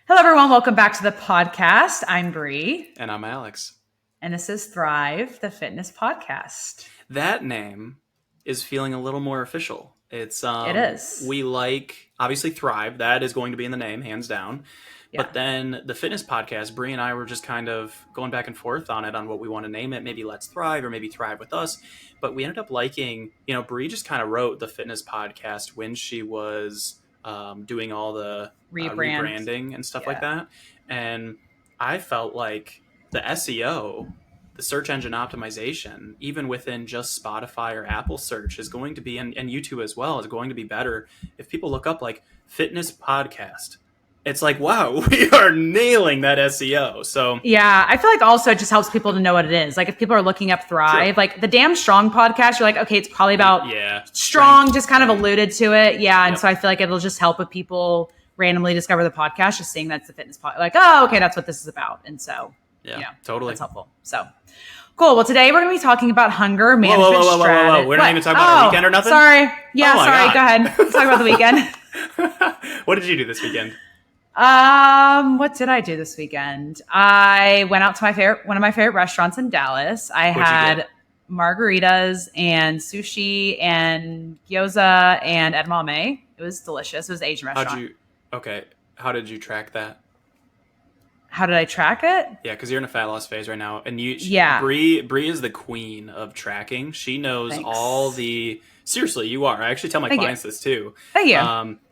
Hello, everyone. Welcome back to the podcast. I'm Bree. And I'm Alex. And this is Thrive, the fitness podcast. That name is feeling a little more official. It is. We like, obviously, Thrive. That is going to be in the name, hands down. Yeah. But then the fitness podcast, Bree and I were just kind of going back and forth on it, on what we want to name it. Maybe Let's Thrive or maybe Thrive with Us. But we ended up liking, Bree just kind of wrote the fitness podcast when she was doing all the rebranding and stuff like that. And I felt like the SEO, the search engine optimization, even within just Spotify or Apple search, is going to be, and YouTube as well, is going to be better if people look up like fitness podcast. It's like, wow, we are nailing that SEO. So yeah, I feel like also it just helps people to know what it is. Like if people are looking up Thrive, like the Damn Strong podcast, you're like, okay, it's probably about strong, just kind of alluded to it. Yeah. And so I feel like it'll just help if people randomly discover the podcast, just seeing that's the fitness podcast. Like, oh, okay, that's what this is about. And so, totally. That's helpful. So cool. Well, today we're going to be talking about hunger management strategy. We're not even talking about the weekend or nothing? Sorry. Yeah, sorry. Go ahead. Let's talk about the weekend. What did you do this weekend? What did I do this weekend? I went out to one of my favorite restaurants in Dallas. I had margaritas and sushi and gyoza and edamame. It was delicious. It was an Asian restaurant. How did you track that? How did I track it? Yeah, because you're in a fat loss phase right now, and Bree is the queen of tracking. She knows all the. Seriously, you are. I actually tell my clients this too. Thank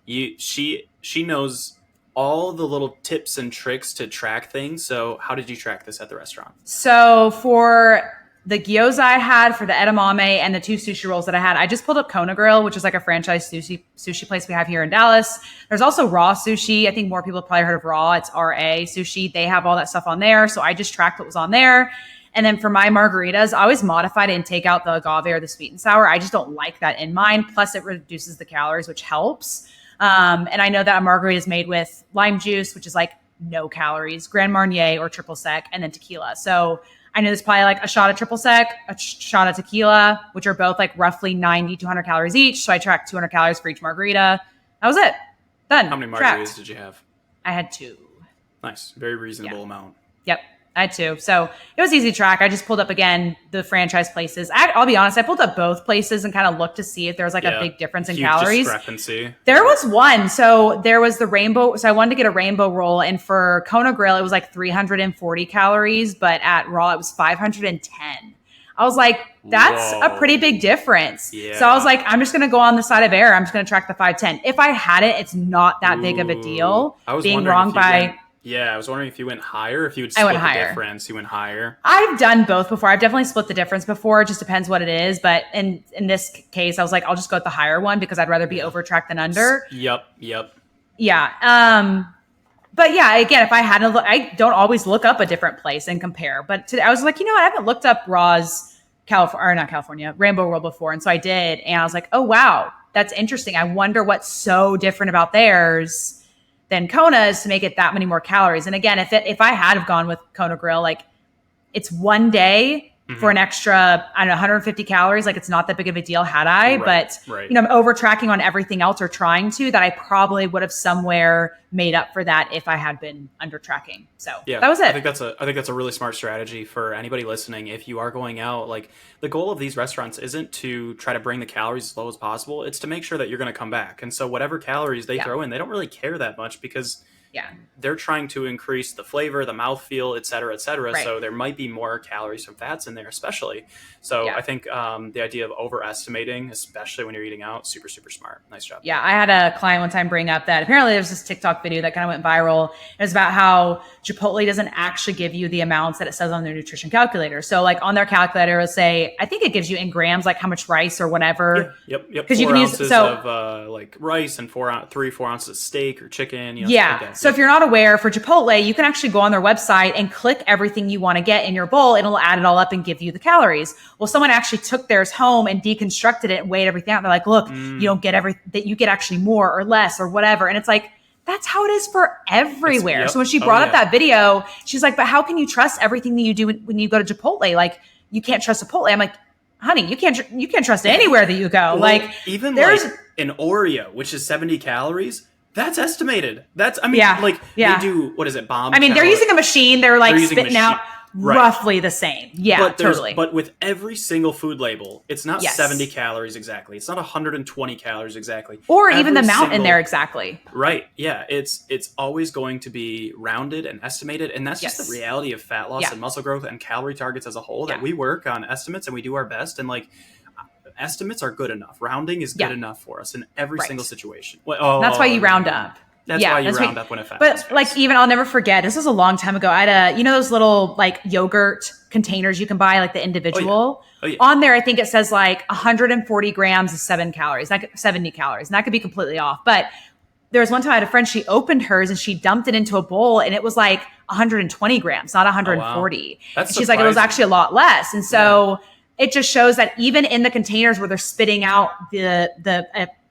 you. She knows all the little tips and tricks to track things. So how did you track this at the restaurant? So for the gyoza I had, for the edamame, and the 2 sushi rolls that I had, I just pulled up Kona Grill, which is like a franchise sushi place we have here in Dallas. There's also Raw Sushi. I think more people have probably heard of Raw. It's RA Sushi. They have all that stuff on there. So I just tracked what was on there. And then for my margaritas, I always modify it and take out the agave or the sweet and sour. I just don't like that in mine. Plus it reduces the calories, which helps. And I know that a margarita is made with lime juice, which is like no calories, Grand Marnier or triple sec, and then tequila. So I know there's probably like a shot of triple sec, a shot of tequila, which are both like roughly 90 to 100 calories each. So I tracked 200 calories for each margarita. That was it. Done. How many margaritas did you have? I had 2. Nice. Very reasonable amount. Yep. I had 2. So it was easy to track. I just pulled up again the franchise places. I'll be honest, I pulled up both places and kind of looked to see if there was like a big difference in calories. Discrepancy. There was one. So there was the rainbow. So I wanted to get a rainbow roll. And for Kona Grill, it was like 340 calories. But at Raw, it was 510. I was like, that's a pretty big difference. Yeah. So I was like, I'm just going to go on the side of error. I'm just going to track the 510. If I had it, it's not that big of a deal. I was being wrong by... I was wondering if you went higher, if you would split the difference. You went higher. I've done both before. I've definitely split the difference before. It just depends what it is. But in this case, I was like, I'll just go with the higher one because I'd rather be over tracked than under. Yep. Yeah. But yeah, again, if I had to look, I don't always look up a different place and compare. But today I was like, I haven't looked up Raw's Rainbow Roll before. And so I did. And I was like, oh, wow, that's interesting. I wonder what's so different about theirs than Kona's to make it that many more calories. And again, if I had have gone with Kona Grill, like it's one day for an extra, 150 calories. Like it's not that big of a deal had I, but I'm over tracking on everything else or trying to that I probably would have somewhere made up for that if I had been under tracking. So that was it. I think that's a really smart strategy for anybody listening. If you are going out, like the goal of these restaurants isn't to try to bring the calories as low as possible. It's to make sure that you're going to come back. And so whatever calories they throw in, they don't really care that much because they're trying to increase the flavor, the mouthfeel, et cetera, et cetera. Right. So there might be more calories from fats in there, especially. So I think the idea of overestimating, especially when you're eating out, super, super smart. Nice job. Yeah. I had a client one time bring up that apparently there's this TikTok video that kind of went viral. It was about how Chipotle doesn't actually give you the amounts that it says on their nutrition calculator. So like on their calculator, it'll say, I think it gives you in grams, like how much rice or whatever. Yep. Because you can use of like rice and 4 ounces of steak or chicken. Like so if you're not aware, for Chipotle, you can actually go on their website and click everything you want to get in your bowl. It'll add it all up and give you the calories. Well, someone actually took theirs home and deconstructed it and weighed everything out. They're like, look, you don't get that you get actually more or less or whatever. And it's like, that's how it is for everywhere. So when she brought up that video, she's like, but how can you trust everything that you do when you go to Chipotle? Like you can't trust Chipotle. I'm like, honey, you can't trust anywhere that you go. Well, like even there's like an Oreo, which is 70 calories. That's estimated. That's, I mean, Yeah. like Yeah. they do, what is it, bomb? I mean, they're using a machine. They're like using a spitting out Right. roughly the same. Yeah, but totally. But with every single food label, it's not Yes. 70 calories exactly. It's not 120 calories exactly. Or even the Every amount in single- there exactly. Right. Yeah. It's always going to be rounded and estimated. And that's just Yes. the reality of fat loss Yeah. and muscle growth and calorie targets as a whole, that Yeah. we work on estimates and we do our best. And like, estimates are good enough. Rounding is good Yeah. enough for us in every Right. single situation. That's why you round up. That's Yeah, why you that's round why- up when a fat But loss like, phase. even I'll never forget, this was a long time ago. I had those little like yogurt containers you can buy, like the individual. Oh, yeah. On there, I think it says like 140 grams is 7 calories, like 70 calories. And that could be completely off. But there was one time I had a friend, she opened hers and she dumped it into a bowl and it was like 120 grams, not 140. That's And she's like, it was surprising. actually a lot less. And so it just shows that even in the containers where they're spitting out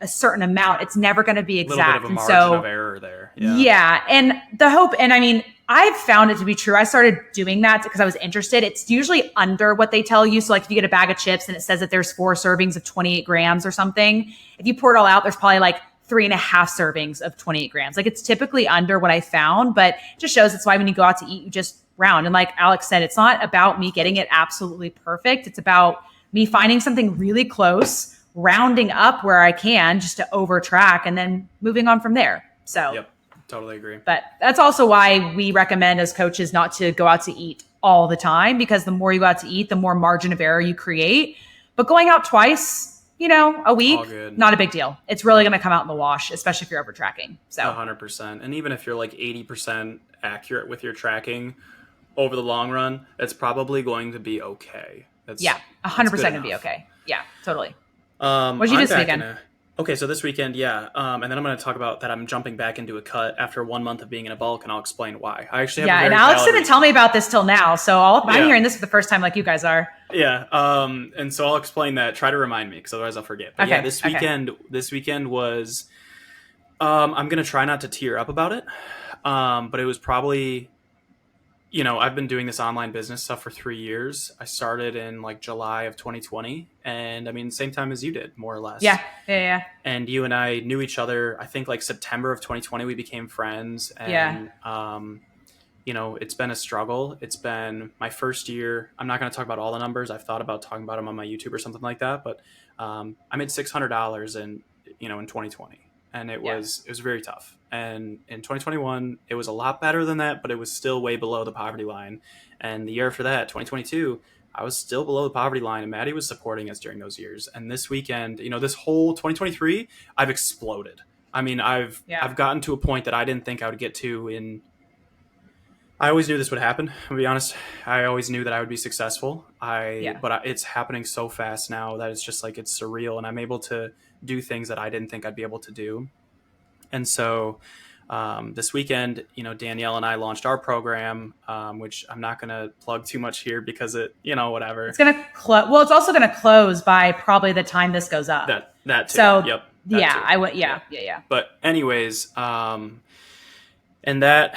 a certain amount, it's never going to be A little exact. bit of a And margin so of error there. yeah. And the hope, and I mean, I've found it to be true. I started doing that because I was interested. It's usually under what they tell you. So like if you get a bag of chips and it says that there's 4 servings of 28 grams or something, if you pour it all out, there's probably like 3.5 servings of 28 grams. Like it's typically under what I found, but it just shows it's why when you go out to eat, you just round. And like Alex said, it's not about me getting it absolutely perfect. It's about me finding something really close, rounding up where I can just to over track and then moving on from there. So Yep. Totally agree. but that's also why we recommend as coaches not to go out to eat all the time, because the more you go out to eat, the more margin of error you create. But going out twice, a week, All good. not a big deal. It's really going to come out in the wash, especially if you're over tracking. So 100%. And even if you're like 80% accurate with your tracking over the long run, it's probably going to be okay. That's 100% going to be enough. okay. Yeah, totally. What'd What'd you do this weekend? Okay, so this weekend, and then I'm going to talk about that I'm jumping back into a cut after 1 month of being in a bulk, and I'll explain why. I actually have a And very Alex valid didn't tell me about this till now. So I'm Yeah. hearing this for the first time like you guys are. Yeah, and so I'll explain that. Try to remind me, because otherwise I'll forget. But Okay, yeah, this weekend was, I'm going to try not to tear up about it, but it was probably, I've been doing this online business stuff for 3 years. I started in like July of 2020, and I mean, same time as you did, more or less. Yeah. And you and I knew each other, I think like September of 2020, we became friends. And, it's been a struggle. It's been my first year. I'm not going to talk about all the numbers. I've thought about talking about them on my YouTube or something like that. But I made $600 in 2020. And it was very tough. And in 2021, it was a lot better than that, but it was still way below the poverty line. And the year after that, 2022, I was still below the poverty line, and Maddie was supporting us during those years. And this weekend, this whole 2023, I've exploded. I mean, I've gotten to a point that I didn't think I would get to I always knew this would happen. To be honest, I always knew that I would be successful. But it's happening so fast now that it's just like, it's surreal, and I'm able to do things that I didn't think I'd be able to do. And so this weekend, Danielle and I launched our program, which I'm not going to plug too much here because whatever. It's going to close. Well, it's also going to close by probably the time this goes up. That too. So yep. Yeah, too. I would. Yeah. But anyways, and that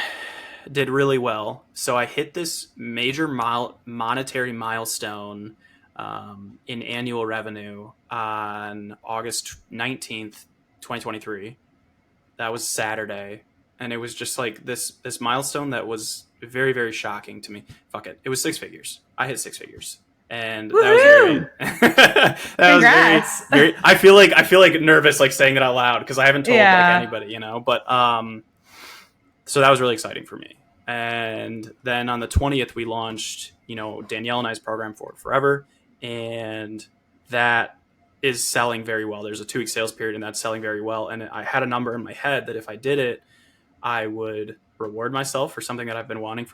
did really well. So I hit this major monetary milestone in annual revenue on August 19th, 2023. That was Saturday. And it was just like this milestone that was very, very shocking to me. Fuck it. It was 6 figures. I hit 6 figures. And Woo-hoo! that Congrats. was very, I feel like nervous, like saying it out loud, because I haven't told like anybody, but, so that was really exciting for me. And then on the 20th, we launched, Danielle and I's program Forward Forever. And that is selling very well. There's a 2-week sales period, and that's selling very well. And I had a number in my head that if I did it, I would reward myself for something that I've been wanting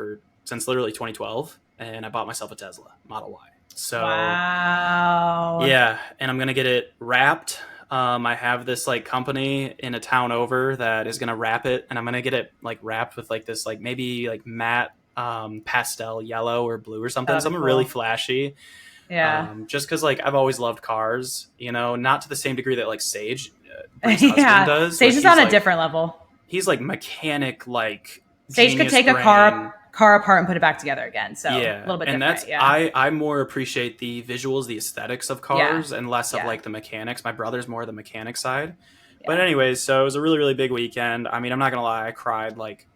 since literally 2012. And I bought myself a Tesla Model Y. So wow. Yeah. And I'm going to get it wrapped. I have this like company in a town over that is going to wrap it, and I'm going to get it like wrapped with like this, like maybe like matte pastel yellow or blue or something. Something cool. really flashy. Yeah. Just because like I've always loved cars, not to the same degree that like Sage husband does. Sage is on a different level. He's like mechanic, like Sage could take a car apart and put it back together again. So a little bit and different. I more appreciate the visuals, the aesthetics of cars, and less of like the mechanics. My brother's more the mechanic side. But anyways, so it was a really, really big weekend. I mean, I'm not going to lie. I cried like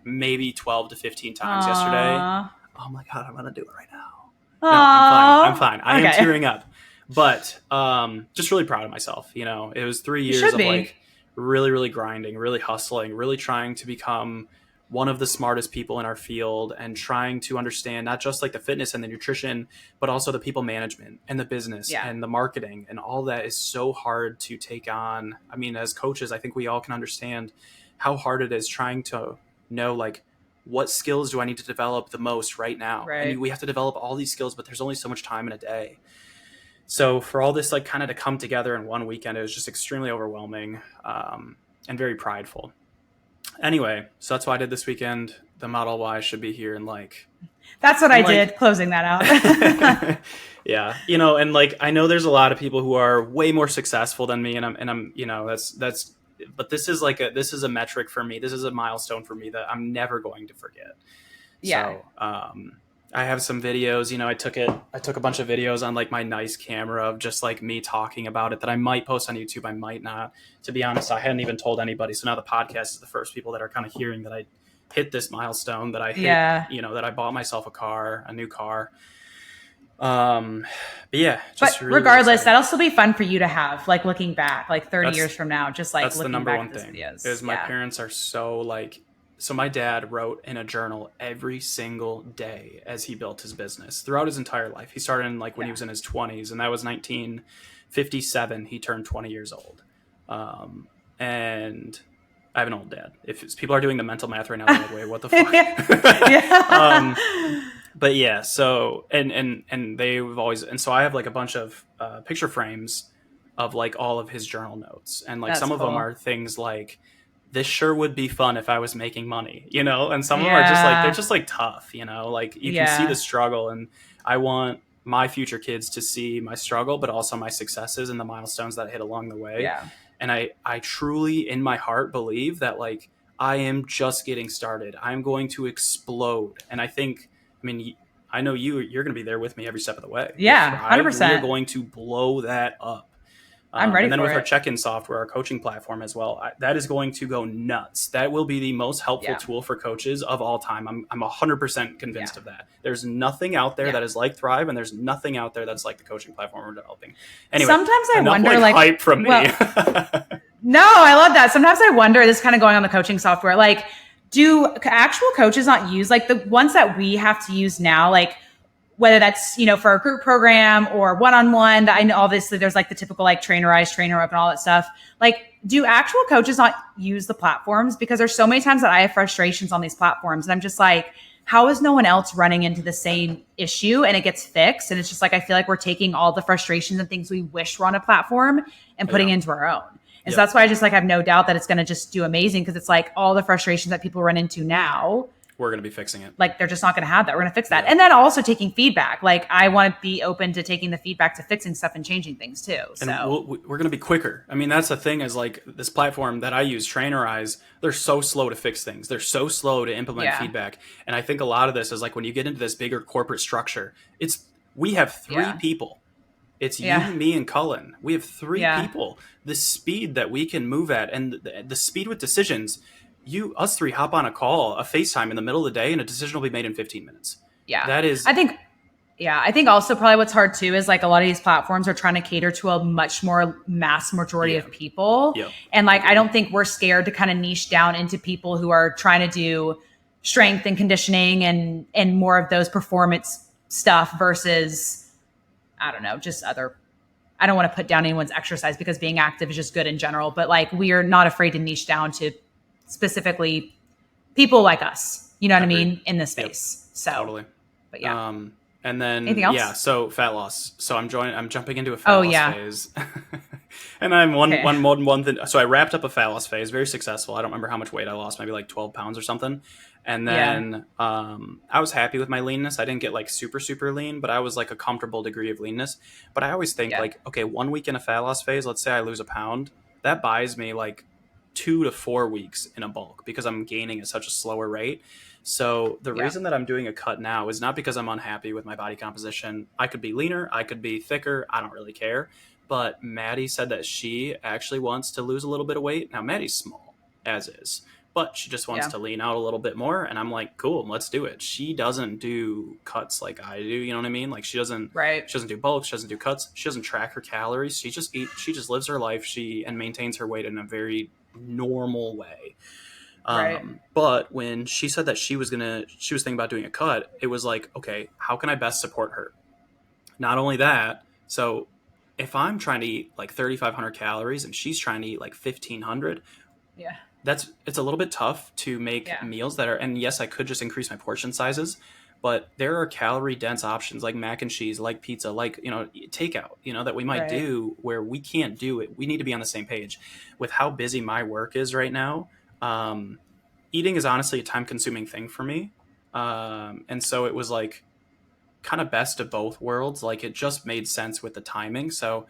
maybe 12 to 15 times yesterday. Oh my God, I'm going to do it right now. No, I'm fine. I am tearing up. But just really proud of myself. You know, it was 3 years of like really, really grinding, really hustling, really trying to become one of the smartest people in our field and trying to understand not just like the fitness and the nutrition, but also the people management and the business and the marketing, and all that is so hard to take on. I mean, as coaches, I think we all can understand how hard it is trying to know like what skills do I need to develop the most right now? Right. And we have to develop all these skills, but there's only so much time in a day. So for all this like kind of to come together in one weekend, it was just extremely overwhelming and very prideful. Anyway, so that's what I did this weekend. The Model Y should be here in like... That's what I did, closing that out. Yeah. You know, and like, I know there's a lot of people who are way more successful than me, and I'm, you know, that's, but this is like this is a metric for me. This is a milestone for me that I'm never going to forget. Yeah. So, I have some videos, you know, I took a bunch of videos on like my nice camera of just like me talking about it that I might post on YouTube. I might not, to be honest. I hadn't even told anybody. So now the podcast is the first people that are kind of hearing that I hit this milestone, that I hit, you know, that I bought myself a new car. But yeah, just but really regardless, that'll still be fun for you to have, like looking back, like 30 years from now, just like that's looking the number back one at these thing videos. Is my parents are so like, so my dad wrote in a journal every single day as he built his business throughout his entire life. He started in like when he was in his 20s, and that was 1957. He turned 20 years old. And I have an old dad. If people are doing the mental math right now, they're like, wait, what the fuck? But yeah, so, and they've always, and so I have like a bunch of picture frames of like all of his journal notes. And like some of them are things like, this sure would be fun if I was making money, you know? And some of them are just like, they're just like tough, you know? Like you can see the struggle, and I want my future kids to see my struggle, but also my successes and the milestones that I hit along the way. Yeah. And I truly in my heart believe that like, I am just getting started. I'm going to explode. And I think, I mean, I know you're going to be there with me every step of the way. Yeah. 100%. We're going to blow that up. I'm ready for it. And then with our check-in software, our coaching platform as well, that is going to go nuts. That will be the most helpful tool for coaches of all time. I'm 100% convinced of that. There's nothing out there that is like Thrive, and there's nothing out there that's like the coaching platform we're developing. Anyway, sometimes I wonder, like hype from me. No, I love that. Sometimes I wonder, this is kind of going on the coaching software, like, do actual coaches not use like the ones that we have to use now, like whether that's, you know, for a group program or one-on-one? I know obviously there's like the typical like Trainerize, Trainer Up and all that stuff. Like, do actual coaches not use the platforms? Because there's so many times that I have frustrations on these platforms, and I'm just like, how is no one else running into the same issue and it gets fixed? And it's just like, I feel like we're taking all the frustrations and things we wish were on a platform and putting into our own. And so that's why I just like have no doubt that it's going to just do amazing, because it's like all the frustrations that people run into now, we're going to be fixing it. Like, they're just not going to have that. We're going to fix that. And then also taking feedback. Like, I want to be open to taking the feedback to fixing stuff and changing things too. So and we're going to be quicker. I mean, that's the thing, is like this platform that I use, Trainerize, they're so slow to fix things. They're so slow to implement feedback. And I think a lot of this is like when you get into this bigger corporate structure, we have three people. It's you, me, and Cullen. We have three people. The speed that we can move at, and the speed with decisions, us three hop on a call, a FaceTime in the middle of the day, and a decision will be made in 15 minutes. Yeah. That is... I think also probably what's hard too is like a lot of these platforms are trying to cater to a much more mass majority of people. Yep. And like, I don't think we're scared to kind of niche down into people who are trying to do strength and conditioning and more of those performance stuff versus, I don't know, just other... I don't want to put down anyone's exercise, because being active is just good in general, but like, we are not afraid to niche down to specifically people like us, you know what I mean, in this space. So totally. But yeah. And then anything else? So fat loss. So I'm jumping into a fat loss phase. And I'm one thing. So I wrapped up a fat loss phase, very successful. I don't remember how much weight I lost, maybe like 12 pounds or something. And then I was happy with my leanness. I didn't get like super, super lean, but I was like a comfortable degree of leanness. But I always think like, okay, 1 week in a fat loss phase, let's say I lose a pound, that buys me like 2 to 4 weeks in a bulk, because I'm gaining at such a slower rate. So the reason that I'm doing a cut now is not because I'm unhappy with my body composition. I could be leaner, I could be thicker, I don't really care. but Maddie said that she actually wants to lose a little bit of weight. Now, Maddie's small, as is, but she just wants to lean out a little bit more. And I'm like, cool, let's do it. She doesn't do cuts like I do. You know what I mean? Like she doesn't do bulk. She doesn't do cuts. She doesn't track her calories. She just lives her life. And maintains her weight in a very normal way. But when she said that she was thinking about doing a cut, it was like, okay, how can I best support her? Not only that, so if I'm trying to eat like 3,500 calories and she's trying to eat like 1,500, it's a little bit tough to make meals that are, and yes, I could just increase my portion sizes, but there are calorie dense options like mac and cheese, like pizza, like, takeout, that we might do where we can't do it. We need to be on the same page with how busy my work is right now. Eating is honestly a time consuming thing for me. And so it was like kind of best of both worlds. Like it just made sense with the timing. So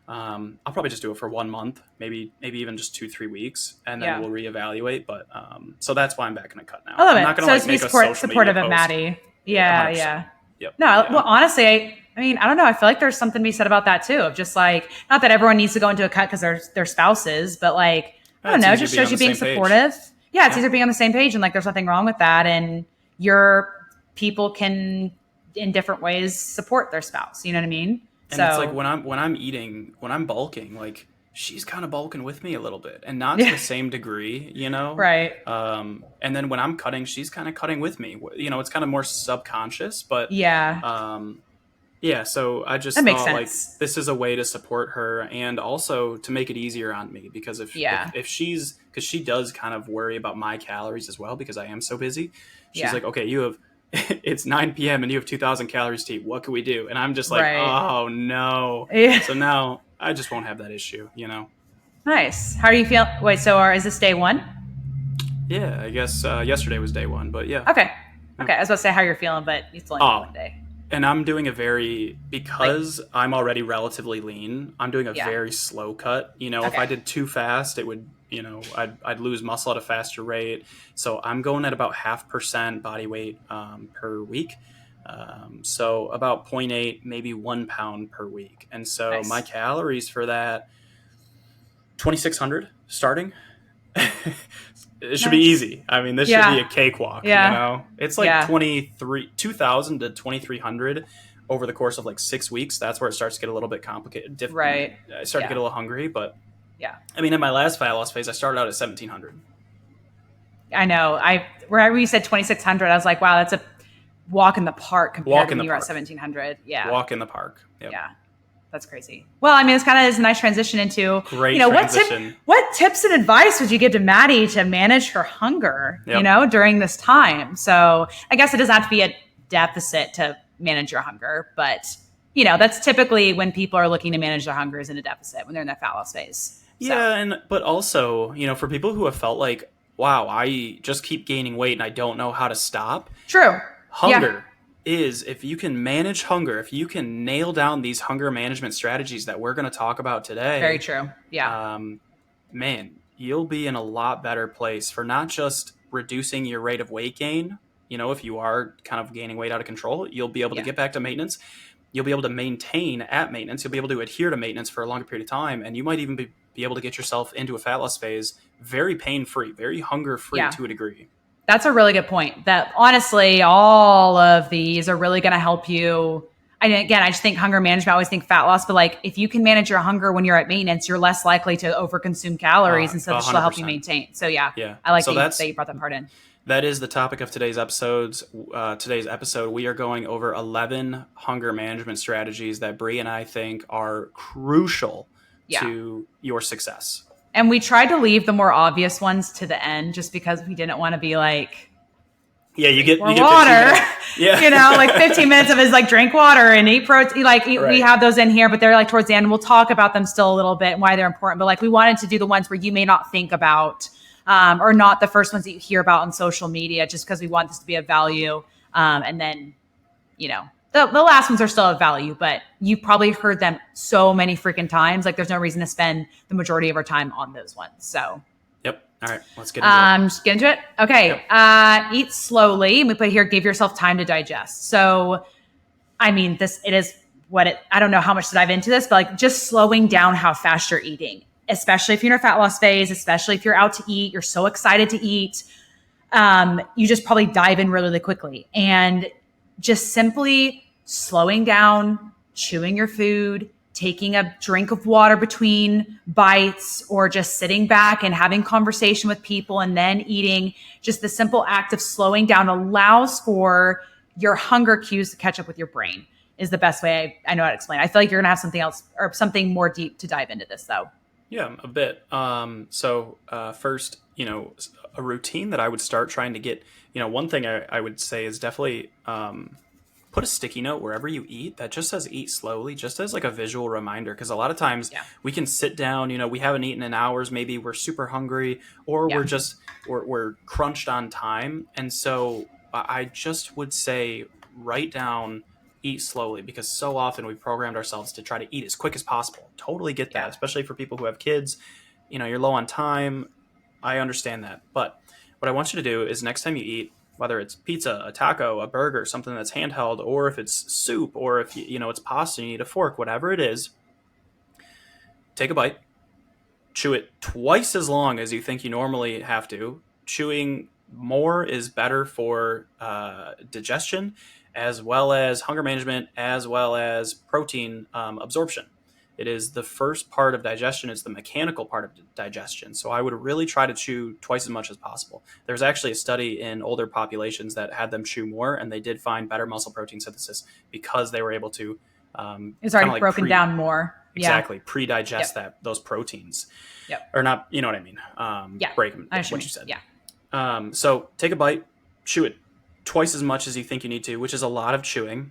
I'll probably just do it for 1 month, maybe even just 2-3 weeks, and then we'll reevaluate. But so that's why I'm back in a cut now. I love I'm not it. gonna, So it's be supportive of Maddie. Yeah. Yep. No, well, honestly, I mean, I don't know. I feel like there's something to be said about that too. Of just like, not that everyone needs to go into a cut because they're spouses, but like, I don't know, just shows you being supportive. Yeah, it's easier being on the same page, and like, there's nothing wrong with that. And your people can, in different ways, support their spouse. You know what I mean? And it's like when I'm bulking, like she's kind of bulking with me a little bit, and not to the same degree, Right. And then when I'm cutting, she's kind of cutting with me. It's kind of more subconscious, but So I just thought like this is a way to support her, and also to make it easier on me, because if because she does kind of worry about my calories as well, because I am so busy. She's like, okay, it's 9 p.m. and you have 2,000 calories to eat. What can we do? And I'm just like, oh no. So now I just won't have that issue, Nice. How do you feel? Wait, so is this day one? Yeah, I guess yesterday was day one, but yeah. Okay. I was about to say how you're feeling, but it's only 1 day. And I'm doing because I'm already relatively lean, I'm doing a very slow cut. If I did too fast, it would, I'd lose muscle at a faster rate. So I'm going at about 0.5% body weight per week. So about 0.8, maybe 1 pound per week. And so my calories for that, 2,600 starting. It should be easy. I mean, this should be a cakewalk, It's like 2,000 to 2,300 over the course of like 6 weeks. That's where it starts to get a little bit complicated. I start to get a little hungry, but I mean, in my last fat loss phase, I started out at 1,700. I know. Wherever you said 2,600, I was like, wow, that's a walk in the park compared to when you were at 1,700. Yeah. Walk in the park. Yep. Yeah. That's crazy. Well, I mean, it's kind of a nice transition into, transition. What tips and advice would you give to Maddie to manage her hunger, during this time? So I guess it doesn't have to be a deficit to manage your hunger, but that's typically when people are looking to manage their hunger is in a deficit, when they're in their fat loss phase. Yeah. But also, for people who have felt like, wow, I just keep gaining weight and I don't know how to stop. True. Hunger is, if you can manage hunger, if you can nail down these hunger management strategies that we're going to talk about today. Very true. Yeah. Man, you'll be in a lot better place for not just reducing your rate of weight gain. If you are kind of gaining weight out of control, you'll be able to get back to maintenance. You'll be able to maintain at maintenance. You'll be able to adhere to maintenance for a longer period of time. And you might even be able to get yourself into a fat loss phase very pain-free, very hunger-free to a degree. That's a really good point. That honestly, all of these are really going to help you. And again, I just think hunger management, I always think fat loss, but like if you can manage your hunger when you're at maintenance, you're less likely to overconsume calories, and so this will help you maintain. So I like that you brought that part in. That is the topic of today's episode. We are going over 11 hunger management strategies that Brie and I think are crucial to your success. And we tried to leave the more obvious ones to the end just because we didn't want to be like, you get water. Like 15 minutes of his like drink water and eat protein. We have those in here, but they're like towards the end. We'll talk about them still a little bit and why they're important. But like we wanted to do the ones where you may not think about or not the first ones that you hear about on social media, just because we want this to be of value. And then, the last ones are still of value, but you probably heard them so many freaking times. Like there's no reason to spend the majority of our time on those ones. So. Yep. All right. Let's get into it. Just get into it. Okay. Yep. Eat slowly. We put here, give yourself time to digest. So, I mean, it is I don't know how much to dive into this, but like just slowing down how fast you're eating, especially if you're in a fat loss phase, especially if you're out to eat, you're so excited to eat. You just probably dive in really, really quickly, and just simply slowing down, chewing your food, taking a drink of water between bites, or just sitting back and having conversation with people and then eating. Just the simple act of slowing down allows for your hunger cues to catch up with your brain is the best way I know how to explain it. I feel like you're going to have something else or something more deep to dive into this though. Yeah, a bit. First, a routine that I would start trying to get, one thing I would say is definitely put a sticky note wherever you eat that just says eat slowly, just as like a visual reminder. Because a lot of times we can sit down, we haven't eaten in hours, maybe we're super hungry, or we're crunched on time. And so I just would say write down eat slowly, because so often we've programmed ourselves to try to eat as quick as possible. Totally get that, especially for people who have kids. You're low on time. I understand that. But what I want you to do is next time you eat, whether it's pizza, a taco, a burger, something that's handheld, or if it's soup, or if it's pasta and you need a fork, whatever it is, take a bite, chew it twice as long as you think you normally have to. Chewing more is better for digestion, as well as hunger management, as well as protein absorption. It is the first part of digestion. It's the mechanical part of digestion. So I would really try to chew twice as much as possible. There's actually a study in older populations that had them chew more, and they did find better muscle protein synthesis because they were able to. It's already broken down more. Exactly. Pre-digest those proteins. Yep. Or not, you know what I mean? Break them, what you said. Yeah. So take a bite, chew it twice as much as you think you need to, which is a lot of chewing.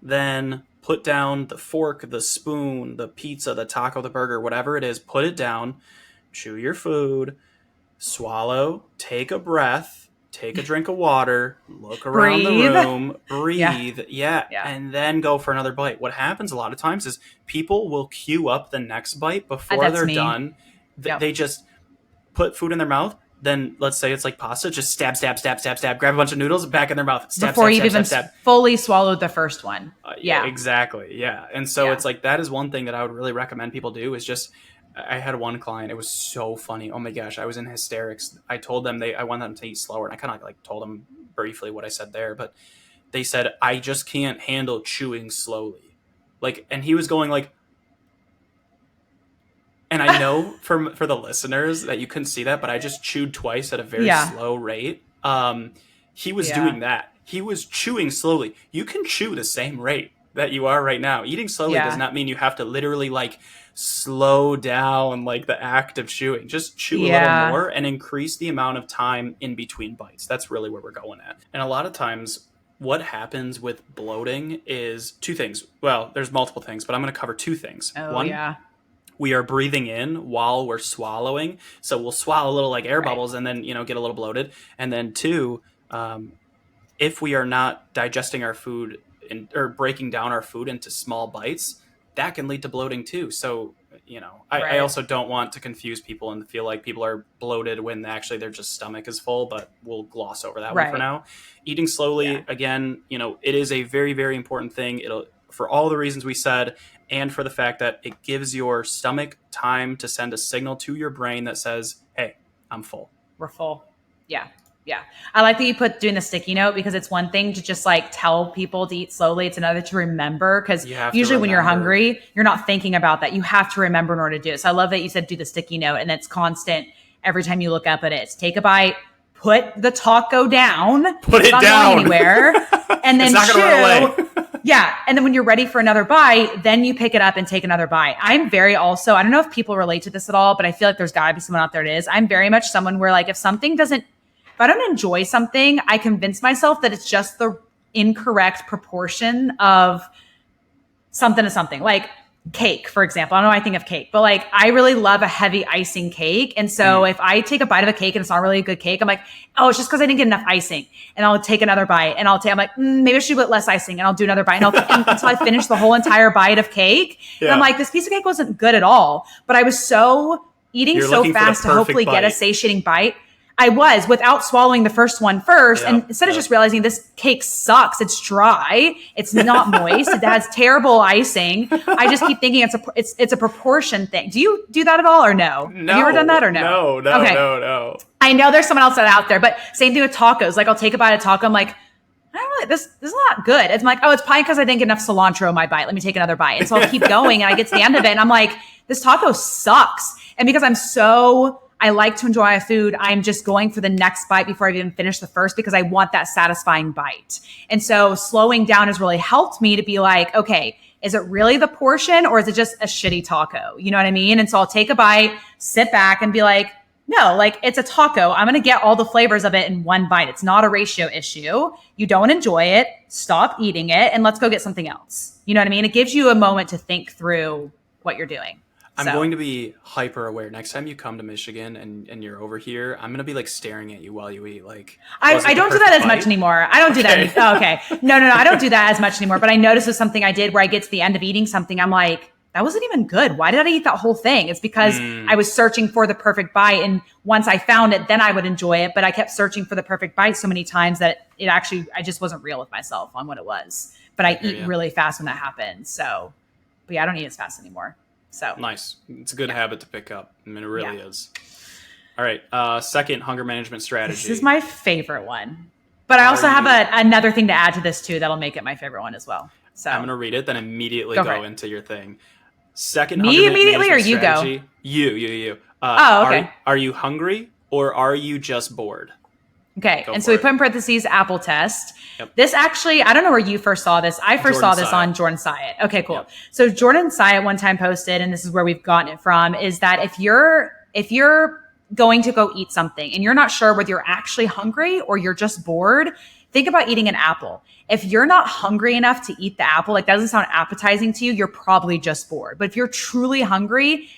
Then put down the fork, the spoon, the pizza, the taco, the burger, whatever it is, put it down, chew your food, swallow, take a breath, take a drink of water, look around the room, breathe, and then go for another bite. What happens a lot of times is people will queue up the next bite before they're done. They just put food in their mouth. Then let's say it's like pasta, just stab, grab a bunch of noodles back in their mouth, before you've even fully swallowed the first one. Exactly. Yeah. And so it's like, that is one thing that I would really recommend people do is just, I had one client, it was so funny. Oh my gosh, I was in hysterics. I told them I want them to eat slower, and I kind of like told them briefly what I said there, but they said, I just can't handle chewing slowly. And he was going like, and I know for the listeners that you couldn't see that, but I just chewed twice at a very slow rate. He was doing that. He was chewing slowly. You can chew the same rate that you are right now. Eating slowly does not mean you have to literally slow down the act of chewing. Just chew a little more and increase the amount of time in between bites. That's really where we're going at. And a lot of times what happens with bloating is two things. Well, there's multiple things, but I'm going to cover two things. One, we are breathing in while we're swallowing. So we'll swallow a little air bubbles and then, get a little bloated. And then two, if we are not digesting our food or breaking down our food into small bites, that can lead to bloating too. So, I also don't want to confuse people and feel like people are bloated when actually their just stomach is full, but we'll gloss over that one for now. Eating slowly, again, it is a very, very important thing. For all the reasons we said, and for the fact that it gives your stomach time to send a signal to your brain that says, hey, I'm full. We're full. Yeah. Yeah. I like that you put doing the sticky note, because it's one thing to just tell people to eat slowly. It's another to remember, because usually when you're hungry, you're not thinking about that. You have to remember in order to do it. So I love that you said do the sticky note, and it's constant. Every time you look up at it, it's take a bite, put the taco down, put it down anywhere, and then it's not chew. Gonna run away. Yeah. And then when you're ready for another bite, then you pick it up and take another bite. I'm very also, I don't know if people relate to this at all, but I feel like there's gotta be someone out there that is. I'm very much someone where if I don't enjoy something, I convince myself that it's just the incorrect proportion of something to something. Like cake, for example. I don't know why I think of cake, but I really love a heavy icing cake. And so if I take a bite of a cake and it's not really a good cake, I'm like, oh, it's just because I didn't get enough icing. And I'll take another bite, and I'm like, maybe I should put less icing, and I'll do another bite, and until I finish the whole entire bite of cake. And I'm like, this piece of cake wasn't good at all, but I was eating so fast to hopefully get a satiating bite. I was, without swallowing the first one first. Yep, And instead of yep. just realizing this cake sucks, it's dry, it's not moist, it has terrible icing. I just keep thinking it's a proportion thing. Do you do that at all or no? No, Have you ever done that or no? No, Okay. no. I know there's someone else out there, but same thing with tacos. Like I'll take a bite of taco. I'm like, I don't really, this is not good. It's like, oh, it's probably because I didn't get enough cilantro in my bite. Let me take another bite. And so I'll keep going and I get to the end of it and I'm like, this taco sucks. And because I like to enjoy food, I'm just going for the next bite before I even finish the first because I want that satisfying bite. And so slowing down has really helped me to be like, okay, is it really the portion or is it just a shitty taco? You know what I mean? And so I'll take a bite, sit back and be like, no, like it's a taco. I'm going to get all the flavors of it in one bite. It's not a ratio issue. You don't enjoy it, stop eating it and let's go get something else. You know what I mean? It gives you a moment to think through what you're doing. I'm going to be hyper aware. Next time you come to Michigan and you're over here, I'm going to be like staring at you while you eat. Like I don't do that as much anymore. I don't do that. Oh, okay. No. I don't do that as much anymore. But I noticed it's something I did where I get to the end of eating something. I'm like, that wasn't even good. Why did I eat that whole thing? It's because I was searching for the perfect bite. And once I found it, then I would enjoy it. But I kept searching for the perfect bite so many times that I just wasn't real with myself on what it was. But I eat really fast when that happens. So, but yeah, I don't eat as fast anymore. So nice. It's a good habit to pick up. I mean, it really is. All right. Second hunger management strategy. This is my favorite one. But I also have another thing to add to this too that'll make it my favorite one as well. So I'm going to read it, then immediately go into your thing. Second, me immediately or you strategy, go? You. Okay. Are you hungry or are you just bored? Okay. And so we put in parentheses Apple test. Yep. This actually, I don't know where you first saw this. I first saw this on Jordan Syatt. Okay, cool. Yep. So Jordan Syatt one time posted, and this is where we've gotten it from, is that if you're going to go eat something and you're not sure whether you're actually hungry or you're just bored, think about eating an apple. If you're not hungry enough to eat the apple, like that doesn't sound appetizing to you, you're probably just bored. But if you're truly hungry,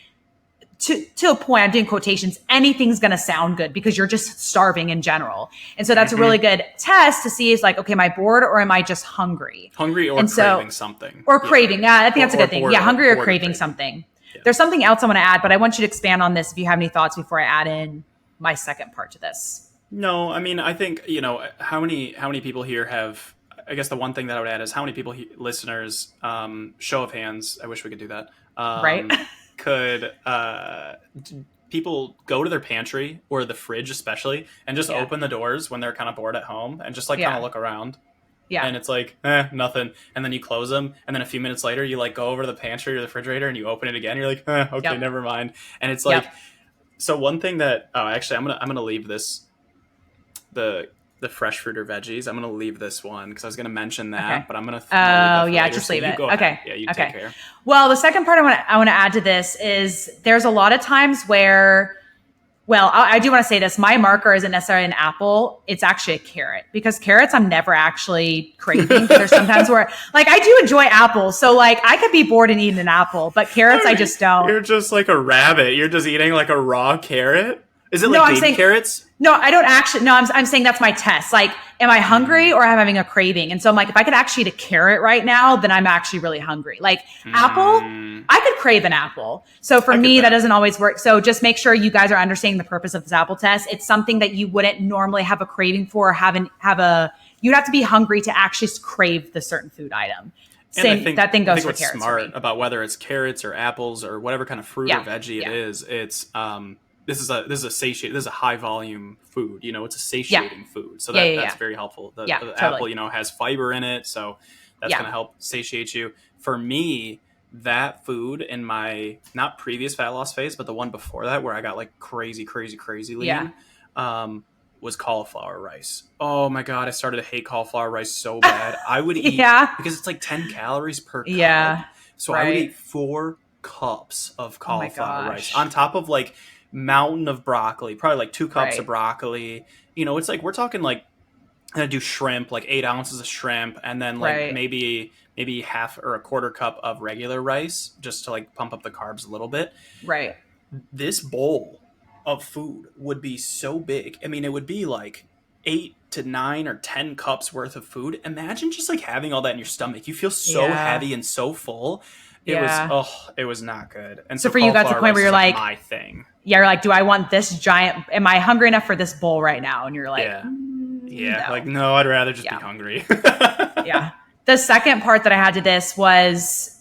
to a point, I'm doing quotations, anything's going to sound good because you're just starving in general. And so that's a really good test to see is like, okay, am I bored or am I just hungry? Hungry or craving something. Or craving. Yeah, I think that's a good thing. Yeah, hungry or craving something. Yeah. There's something else I want to add, but I want you to expand on this if you have any thoughts before I add in my second part to this. No, I mean, I think, how many people here have, I guess the one thing that I would add is how many people, listeners, show of hands, I wish we could do that. Right. Could people go to their pantry or the fridge especially and just open the doors when they're kind of bored at home and just like kind of look around? Yeah. And it's like, nothing. And then you close them. And then a few minutes later, you like go over to the pantry or the refrigerator and you open it again. You're like, okay, never mind. And it's like, so one thing that, actually I'm going to leave this, the fresh fruit or veggies. I'm going to leave this one because I was going to mention that, but I'm going to. Just leave it. Okay. Yeah, you take care. Well, the second part I want to add to this is there's a lot of times where, I do want to say this. My marker isn't necessarily an apple. It's actually a carrot because carrots I'm never actually craving. There's sometimes where like I do enjoy apples. So like I could be bored and eating an apple, but carrots I just don't. You're just like a rabbit. You're just eating like a raw carrot. Is it like baby carrots? No, I don't actually. No, I'm saying that's my test. Like, am I hungry or am I having a craving? And so I'm like, if I could actually eat a carrot right now, then I'm actually really hungry. Like apple, I could crave an apple. So for me, that doesn't always work. So just make sure you guys are understanding the purpose of this apple test. It's something that you wouldn't normally have a craving for or you'd have to be hungry to actually crave the certain food item. That thing goes for carrots. Smart about whether it's carrots or apples or whatever kind of fruit or veggie it is. It's, This is a high volume food, it's a satiating food. So that's very helpful. The totally. Apple, has fiber in it. So that's going to help satiate you. For me, that food in my, not previous fat loss phase, but the one before that where I got like crazy lean, was cauliflower rice. Oh my God. I started to hate cauliflower rice so bad. I would eat because it's like 10 calories per cup. Yeah. So I would eat 4 cups of cauliflower rice on top of like mountain of broccoli, probably like 2 cups of broccoli. It's like we're talking like I'm gonna do shrimp, like 8 ounces of shrimp, and then like maybe half or a quarter cup of regular rice just to like pump up the carbs a little bit. Right. This bowl of food would be so big. I mean, it would be like 8 to 9 or 10 cups worth of food. Imagine just like having all that in your stomach. You feel so heavy and so full. It was not good. And so for you, got to the point where you're like, my thing. Yeah, you're like, do I want this giant? Am I hungry enough for this bowl right now? And you're like, no. Like, no, I'd rather just be hungry. Yeah. The second part that I had to this was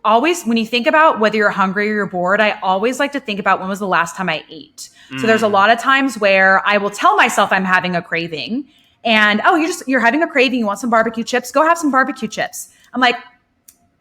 always, when you think about whether you're hungry or you're bored, I always like to think about when was the last time I ate. So there's a lot of times where I will tell myself I'm having a craving and, you're having a craving. You want some barbecue chips? Go have some barbecue chips. I'm like,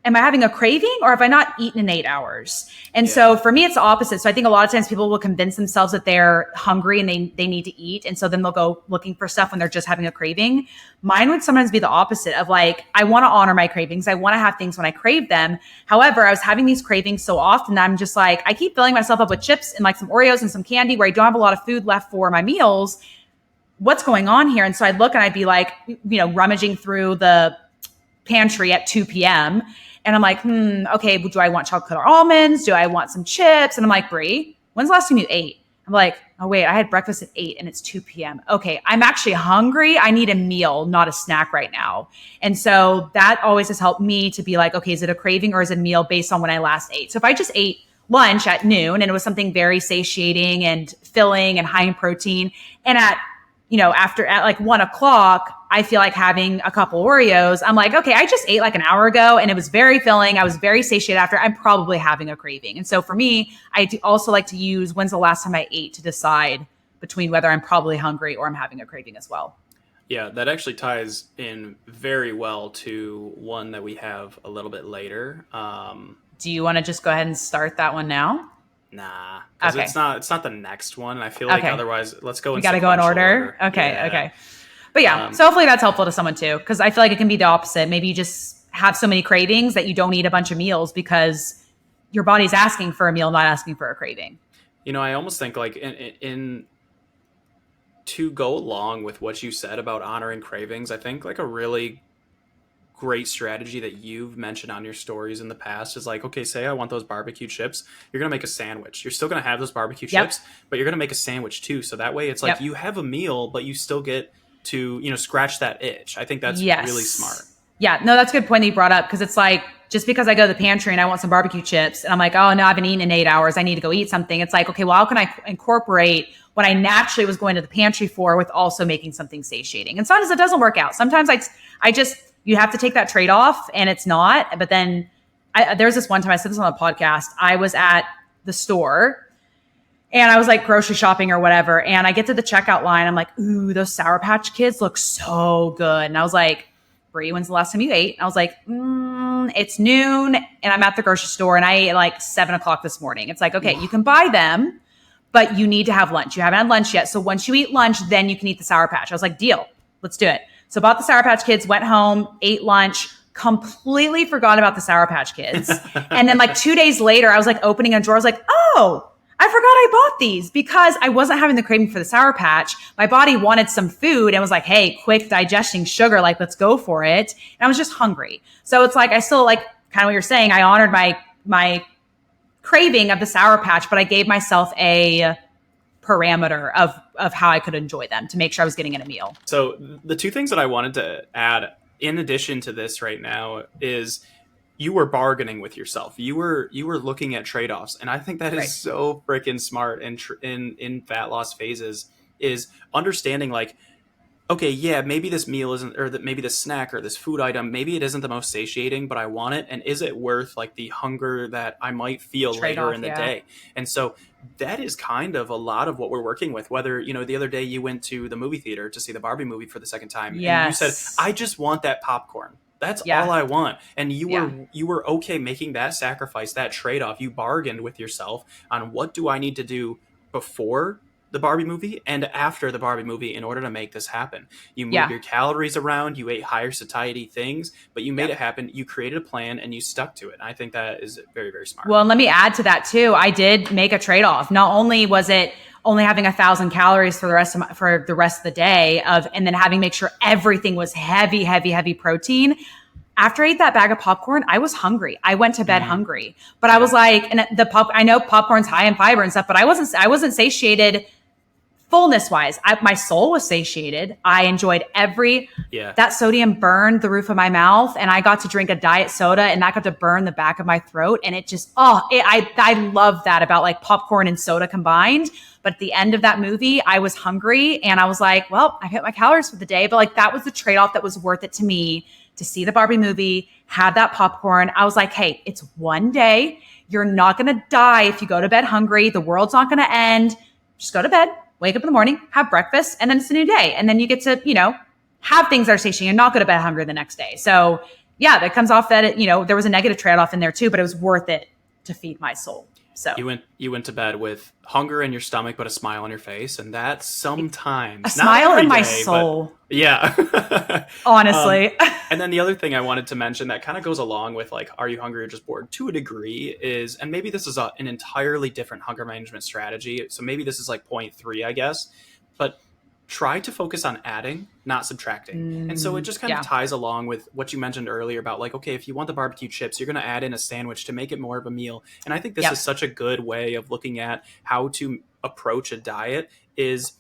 am I having a craving or have I not eaten in 8 hours? And so for me, it's the opposite. So I think a lot of times people will convince themselves that they're hungry and they need to eat. And so then they'll go looking for stuff when they're just having a craving. Mine would sometimes be the opposite of like, I want to honor my cravings. I want to have things when I crave them. However, I was having these cravings so often that I'm just like, I keep filling myself up with chips and like some Oreos and some candy where I don't have a lot of food left for my meals. What's going on here? And so I'd look and I'd be like, rummaging through the pantry at 2 p.m. And I'm like, okay, do I want chocolate or almonds? Do I want some chips? And I'm like, Brie, when's the last time you ate? I'm like, oh, wait, I had breakfast at 8 and it's 2 p.m. Okay, I'm actually hungry. I need a meal, not a snack right now. And so that always has helped me to be like, okay, is it a craving or is it a meal based on when I last ate? So if I just ate lunch at noon and it was something very satiating and filling and high in protein, and at like 1 o'clock, I feel like having a couple Oreos. I'm like, okay, I just ate like an hour ago and it was very filling. I was very satiated after. I'm probably having a craving. And so for me, I do also like to use when's the last time I ate to decide between whether I'm probably hungry or I'm having a craving as well. Yeah, that actually ties in very well to one that we have a little bit later. Do you want to just go ahead and start that one now? Nah, because it's not the next one. And I feel like otherwise, let's go. We got to go in order. Okay. But so hopefully that's helpful to someone too, because I feel like it can be the opposite. Maybe you just have so many cravings that you don't eat a bunch of meals because your body's asking for a meal, not asking for a craving. I almost think like in to go along with what you said about honoring cravings, I think like a really great strategy that you've mentioned on your stories in the past is like, okay, say I want those barbecue chips. You're going to make a sandwich. You're still going to have those barbecue chips, but you're going to make a sandwich too. So that way it's like you have a meal, but you still get to, scratch that itch. I think that's really smart. Yeah, no, that's a good point that you brought up, because it's like, just because I go to the pantry and I want some barbecue chips and I'm like, oh no, I haven't eaten in 8 hours, I need to go eat something. It's like, okay, well, how can I incorporate what I naturally was going to the pantry for with also making something satiating? And sometimes it doesn't work out. Sometimes you have to take that trade-off and it's not. But then there's this one time, I said this on the podcast, I was at the store and I was like grocery shopping or whatever. And I get to the checkout line. I'm like, ooh, those Sour Patch Kids look so good. And I was like, Brie, when's the last time you ate? And I was like, it's noon and I'm at the grocery store and I ate like 7 o'clock this morning. It's like, okay, you can buy them, but you need to have lunch. You haven't had lunch yet. So once you eat lunch, then you can eat the Sour Patch. I was like, deal, let's do it. So bought the Sour Patch Kids, went home, ate lunch, completely forgot about the Sour Patch Kids. And then like 2 days later, I was like opening a drawer. I was like, oh, I forgot I bought these because I wasn't having the craving for the Sour Patch. My body wanted some food and was like, hey, quick digesting sugar, like let's go for it. And I was just hungry. So it's like, I still like kind of what you're saying. I honored my craving of the Sour Patch, but I gave myself a parameter of how I could enjoy them to make sure I was getting in a meal. So the two things that I wanted to add in addition to this right now is you were bargaining with yourself. You were looking at trade-offs. And I think that is so freaking smart in fat loss phases, is understanding like, okay, yeah, maybe this meal isn't, or that maybe this snack or this food item, maybe it isn't the most satiating, but I want it. And is it worth like the hunger that I might feel later in the day? And so that is kind of a lot of what we're working with. Whether, the other day you went to the movie theater to see the Barbie movie for the second time. And you said, I just want that popcorn. That's all I want. And you were okay making that sacrifice, that trade-off. You bargained with yourself on what do I need to do before the Barbie movie and after the Barbie movie in order to make this happen. You moved your calories around, you ate higher satiety things, but you made it happen. You created a plan and you stuck to it. And I think that is very, very smart. Well, and let me add to that too. I did make a trade-off. Not only was it only having 1,000 calories for the rest of the day and then having make sure everything was heavy protein. After I ate that bag of popcorn, I was hungry. I went to bed hungry, but I was like, and I know popcorn's high in fiber and stuff, but I wasn't satiated fullness wise, my soul was satiated. I enjoyed Yeah. that sodium burned the roof of my mouth, and I got to drink a diet soda, and that got to burn the back of my throat. And it just, I love that about like popcorn and soda combined. But at the end of that movie, I was hungry and I was like, well, I hit my calories for the day. But like, that was the trade-off that was worth it to me to see the Barbie movie, have that popcorn. I was like, hey, it's one day. You're not going to die if you go to bed hungry. The world's not going to end. Just go to bed, wake up in the morning, have breakfast, and then it's a new day. And then you get to, have things that are satiating and not go to bed hungry the next day. So yeah, that comes off that, there was a negative trade-off in there too, but it was worth it to feed my soul. So you went to bed with hunger in your stomach, but a smile on your face. And that's sometimes a smile in my soul. Yeah. Honestly. And then the other thing I wanted to mention that kind of goes along with like, are you hungry or just bored to a degree is, and maybe this is an entirely different hunger management strategy. So maybe this is like point 3, I guess, but try to focus on adding, not subtracting. And so it just kind of ties along with what you mentioned earlier about like, okay, if you want the barbecue chips, you're going to add in a sandwich to make it more of a meal. And I think this is such a good way of looking at how to approach a diet is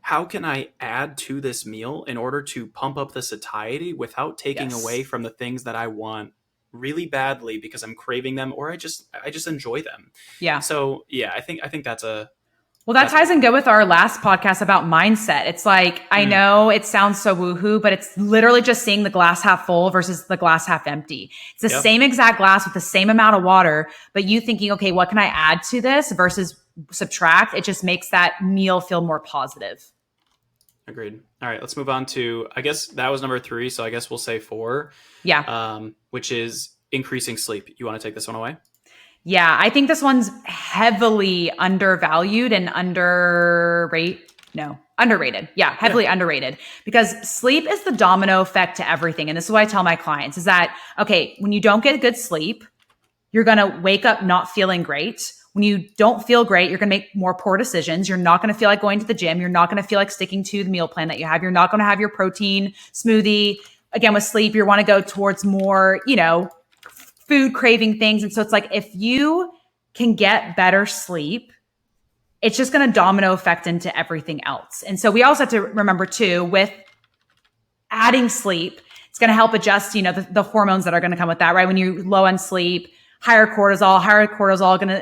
how can I add to this meal in order to pump up the satiety without taking away from the things that I want really badly because I'm craving them or I just enjoy them. Yeah. So yeah, I think that's a, well, that ties in good with our last podcast about mindset. It's like, I know it sounds so woohoo, but it's literally just seeing the glass half full versus the glass half empty. It's the same exact glass with the same amount of water, but you thinking, okay, what can I add to this versus subtract? It just makes that meal feel more positive. Agreed. All right, let's move on to, I guess that was number 3. So I guess we'll say 4. Yeah. Which is increasing sleep. You want to take this one away? Yeah, I think this one's heavily undervalued and underrated. Yeah, heavily underrated because sleep is the domino effect to everything. And this is what I tell my clients is that, okay, when you don't get good sleep, you're going to wake up not feeling great. When you don't feel great, you're going to make more poor decisions. You're not going to feel like going to the gym. You're not going to feel like sticking to the meal plan that you have. You're not going to have your protein smoothie. Again, with sleep, you want to go towards more, food craving things. And so it's like, if you can get better sleep, it's just going to domino effect into everything else. And so we also have to remember too, with adding sleep, it's going to help adjust, the hormones that are going to come with that, right? When you're low on sleep, higher cortisol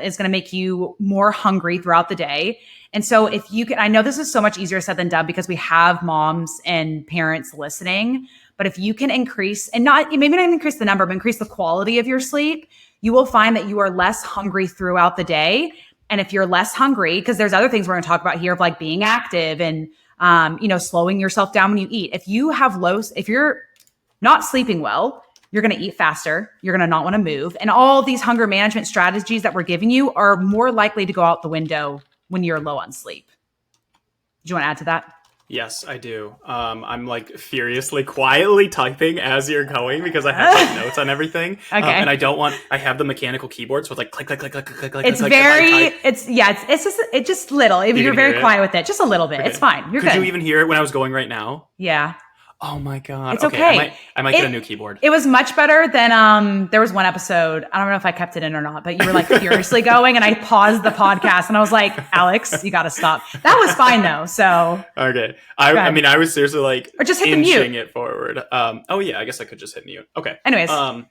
is going to make you more hungry throughout the day. And so if you can, I know this is so much easier said than done because we have moms and parents listening, but if you can increase and maybe not increase the number, but increase the quality of your sleep, you will find that you are less hungry throughout the day. And if you're less hungry, because there's other things we're going to talk about here of like being active and, slowing yourself down when you eat. If you're not sleeping well, you're going to eat faster. You're going to not want to move. And all these hunger management strategies that we're giving you are more likely to go out the window when you're low on sleep. Do you want to add to that? Yes, I do. I'm like furiously, quietly typing as you're going because I have like notes on everything. Okay. And I have the mechanical keyboard, so it's like click, click, click, click, click, click. It's just little. If you're very quiet with it, just a little bit. Okay. It's fine. You're good. Could you even hear it when I was going right now? Yeah. Oh my God. It's okay. I might get a new keyboard. It was much better than, there was one episode, I don't know if I kept it in or not, but you were like furiously going and I paused the podcast and I was like, Alex, you got to stop. That was fine though. So. Okay. I was seriously like, or just hit the mute. Inching it forward. Oh yeah, I guess I could just hit mute. Okay. Anyways, I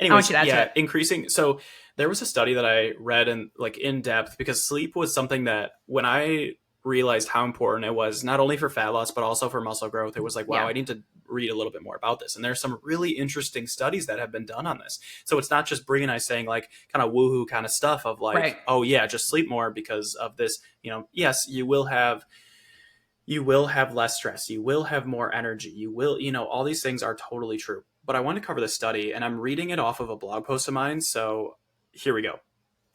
want you to add to it. Increasing. So there was a study that I read in depth because sleep was something that when I realized how important it was, not only for fat loss, but also for muscle growth. It was like, wow, I need to read a little bit more about this. And there's some really interesting studies that have been done on this. So it's not just Brie and I saying like kind of woohoo kind of stuff of like, oh yeah, just sleep more because of this, yes, you will have less stress. You will have more energy. You will, all these things are totally true. But I want to cover the study and I'm reading it off of a blog post of mine. So here we go.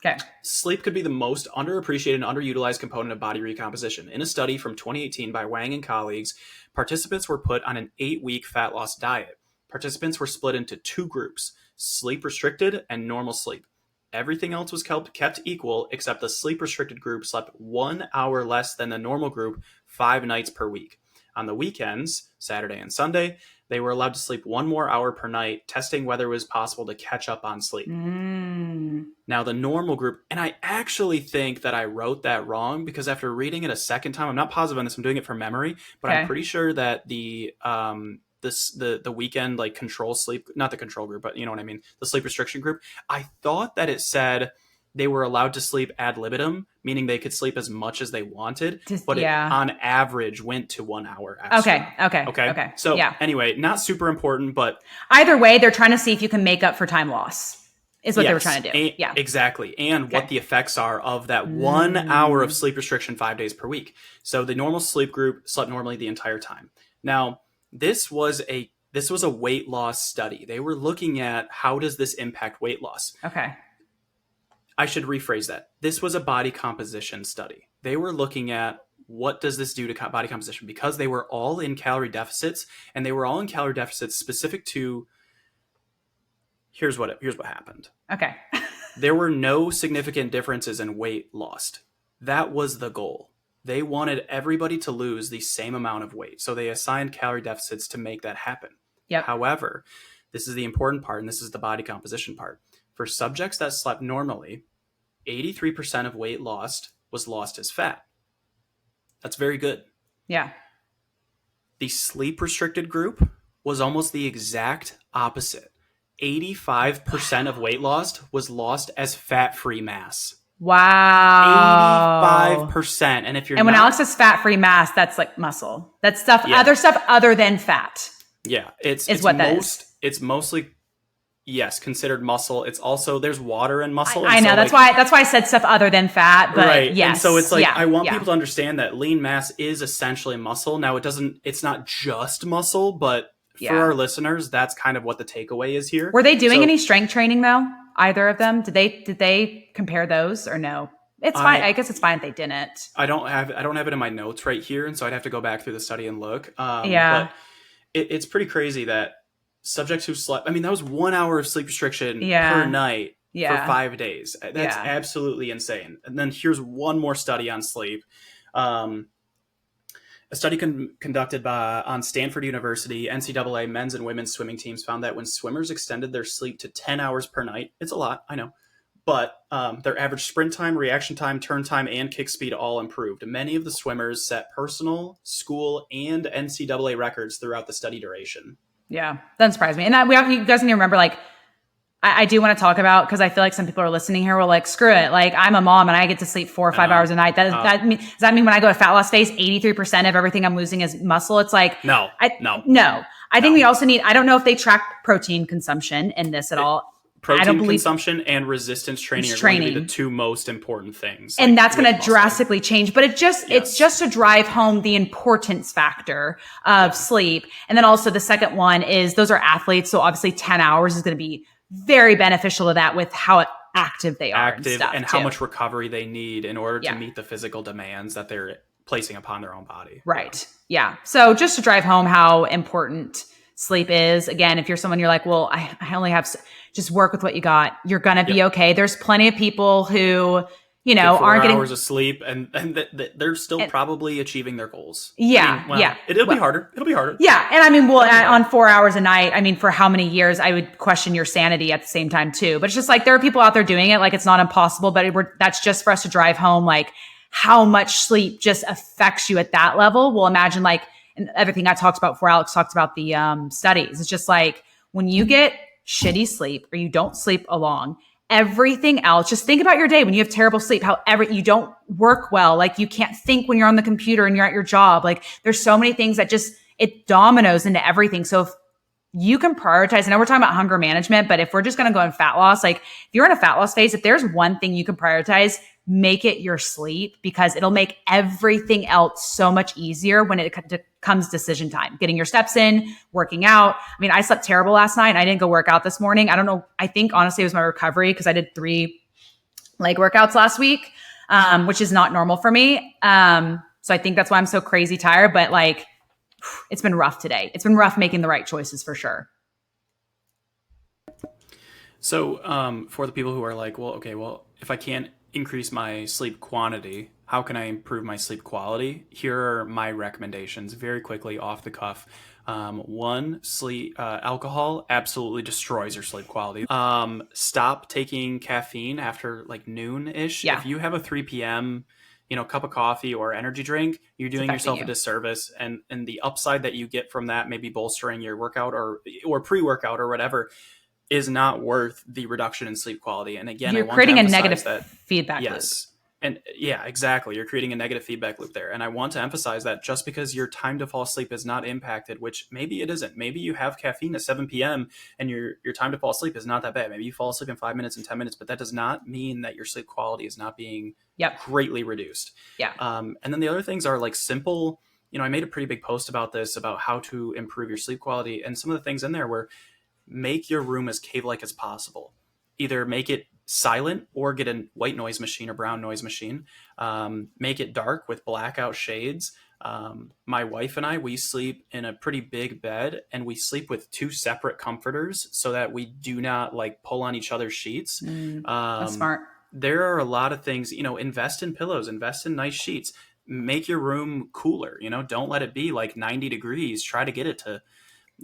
Okay. Sleep could be the most underappreciated and underutilized component of body recomposition. In a study from 2018 by Wang and colleagues, participants were put on an 8-week fat loss diet. Participants were split into 2 groups, sleep restricted and normal sleep. Everything else was kept equal except the sleep restricted group slept 1 hour less than the normal group 5 nights per week. On the weekends, Saturday and Sunday, they were allowed to sleep 1 more hour per night, testing whether it was possible to catch up on sleep. Now, the normal group, and I actually think that I wrote that wrong because after reading it a second time, I'm not positive on this, I'm doing it from memory, but I'm pretty sure that the weekend, like, control sleep, not the control group, but you know what I mean, the sleep restriction group, I thought that it said they were allowed to sleep ad libitum, meaning they could sleep as much as they wanted, but it on average went to 1 hour extra. Okay. So anyway, not super important, but either way, they're trying to see if you can make up for time loss is what they were trying to do. Exactly. And what the effects are of that 1 hour of sleep restriction 5 days per week. So the normal sleep group slept normally the entire time. Now, this was a weight loss study. They were looking at how does this impact weight loss. Okay. I should rephrase that. This was a body composition study. They were looking at what does this do to body composition, because they were all in calorie deficits, and they were all in calorie deficits specific to, here's what happened. Okay. There were no significant differences in weight lost. That was the goal. They wanted everybody to lose the same amount of weight. So they assigned calorie deficits to make that happen. Yep. However, this is the important part, and this is the body composition part. For subjects that slept normally, 83% of weight lost was lost as fat. That's very good. Yeah. The sleep restricted group was almost the exact opposite. 85% of weight lost was lost as fat-free mass. Wow. 85%. And if you're when Alex says fat-free mass, that's like muscle. That's stuff, other stuff other than fat. Yeah. It's mostly, yes, considered muscle. It's also, there's water in muscle. I know. So that's why I said stuff other than fat, but right. Yes. And so it's like, I want people to understand that lean mass is essentially muscle. Now it's not just muscle, but for our listeners, that's kind of what the takeaway is here. Were they doing any strength training though? Either of them? Did they compare those or no? It's fine. I guess it's fine if they didn't. I don't have it in my notes right here, and so I'd have to go back through the study and look. But it's pretty crazy that subjects who slept, I mean, that was 1 hour of sleep restriction per night for 5 days. That's absolutely insane. And then here's one more study on sleep. A study conducted on Stanford University, NCAA men's and women's swimming teams found that when swimmers extended their sleep to 10 hours per night, it's a lot, I know, but their average sprint time, reaction time, turn time, and kick speed all improved. Many of the swimmers set personal, school, and NCAA records throughout the study duration. Yeah, doesn't surprise me. And you guys need to remember, like, I do want to talk about, because I feel like some people are listening here were like, screw it. Like, I'm a mom and I get to sleep 4 or 5 hours a night. Does that mean when I go to fat loss phase, 83% of everything I'm losing is muscle? It's like, no. I think we also need, I don't know if they track protein consumption in this at all. Protein consumption and resistance training are going to be the two most important things. And that's going to drastically change. But it's just to drive home the importance factor of sleep. And then also the second one is those are athletes. So obviously 10 hours is going to be very beneficial to that with how active they are and how much recovery they need in order to meet the physical demands that they're placing upon their own body. Right. Yeah. So just to drive home how important sleep is. Again, if you're someone you're like, well, I only have, just work with what you got. You're going to be okay. There's plenty of people who, aren't getting 4 hours of sleep and they're still probably achieving their goals. Yeah. It'll be harder. It'll be harder. Yeah. And I mean, on 4 hours a night, I mean, for how many years I would question your sanity at the same time too. But it's just like, there are people out there doing it. Like, it's not impossible, but that's just for us to drive home, like, how much sleep just affects you at that level. Well, imagine, like, and everything I talked about before Alex talked about the studies. It's just like, when you get shitty sleep or you don't sleep along, everything else, just think about your day when you have terrible sleep, you don't work well, like you can't think when you're on the computer and you're at your job. Like, there's so many things that it dominoes into everything. So if you can prioritize, I know we're talking about hunger management, but if we're just going to go in fat loss, like, if you're in a fat loss phase, if there's one thing you can prioritize, make it your sleep, because it'll make everything else so much easier when it comes decision time, getting your steps in, working out. I mean, I slept terrible last night and I didn't go work out this morning. I don't know. I think honestly it was my recovery, because I did 3 leg workouts last week, which is not normal for me. So I think that's why I'm so crazy tired, but like, it's been rough today. It's been rough making the right choices for sure. So for the people who are like, well, if I can't increase my sleep quantity, how can I improve my sleep quality? Here are my recommendations very quickly off the cuff. One, sleep alcohol absolutely destroys your sleep quality. Stop taking caffeine after like noon-ish. Yeah. If you have a 3 p.m., cup of coffee or energy drink, you're doing yourself a disservice. And the upside that you get from that, maybe bolstering your workout or pre-workout or whatever, is not worth the reduction in sleep quality. And again, you're I want creating to a emphasize negative that, feedback yes. And yeah, exactly. You're creating a negative feedback loop there. And I want to emphasize that just because your time to fall asleep is not impacted, which maybe it isn't. Maybe you have caffeine at 7 p.m. and your time to fall asleep is not that bad. Maybe you fall asleep in 5 minutes and 10 minutes, but that does not mean that your sleep quality is not being greatly reduced. Yeah. And then the other things are like simple, I made a pretty big post about this, about how to improve your sleep quality. And some of the things in there were make your room as cave-like as possible. Either make it silent or get a white noise machine or brown noise machine. Make it dark with blackout shades. My wife and I, we sleep in a pretty big bed, and we sleep with 2 separate comforters so that we do not like pull on each other's sheets. That's smart. There are a lot of things, invest in pillows, invest in nice sheets, make your room cooler, don't let it be like 90 degrees. Try to get it to,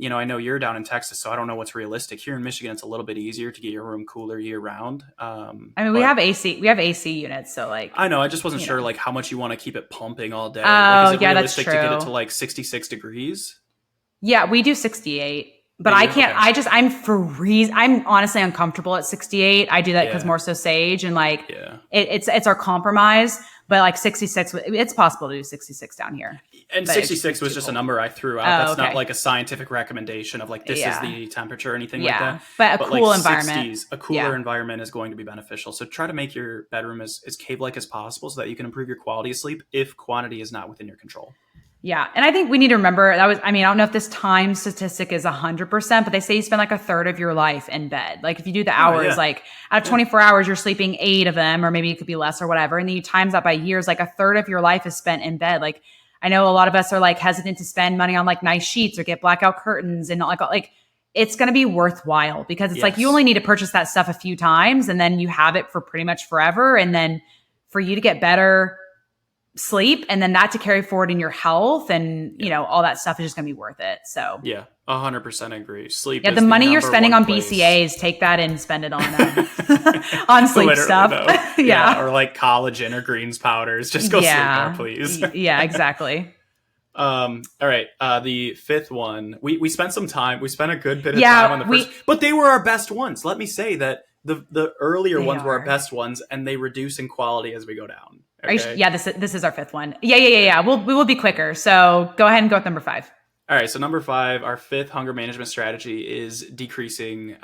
I know you're down in Texas, so I don't know what's realistic. Here in Michigan, it's a little bit easier to get your room cooler year round. We have AC units, so like I know, I just wasn't sure like how much you want to keep it pumping all day. Oh, like, is it that's realistic true. to get it to like 66 degrees? Yeah, we do 68. But I can't, okay. I'm honestly uncomfortable at 68. I do that because more so Sage and like it's our compromise, but like 66, it's possible to do 66 down here. And 66 was just a number I threw out. That's not like a scientific recommendation of like, this is the temperature or anything like that. But a cool like environment. 60s, a cooler environment is going to be beneficial. So try to make your bedroom as cave-like as possible so that you can improve your quality of sleep if quantity is not within your control. Yeah. And I think we need to remember I don't know if this time statistic is 100%, but they say you spend like a third of your life in bed. Like if you do the hours, like out of 24 hours, you're sleeping 8 of them, or maybe it could be less or whatever. And then you times that by years, like a third of your life is spent in bed. Like I know a lot of us are like hesitant to spend money on like nice sheets or get blackout curtains and not like it's going to be worthwhile because it's like you only need to purchase that stuff a few times and then you have it for pretty much forever. And then for you to get better sleep and then that to carry forward in your health and all that stuff is just gonna be worth it. So 100% agree. Sleep the money you're spending on BCAs, take that and spend it on on sleep stuff. Or like collagen or greens powders, just go sleep more, please. Exactly. All right, the 5th one, we spent some time, we spent a good bit of time on the first, but they were our best ones. Let me say that the earlier ones were our best ones and they reduce in quality as we go down. Okay. This is our 5th one. Yeah. We will be quicker. So go ahead and go with number 5. All right. So number 5, our 5th hunger management strategy is decreasing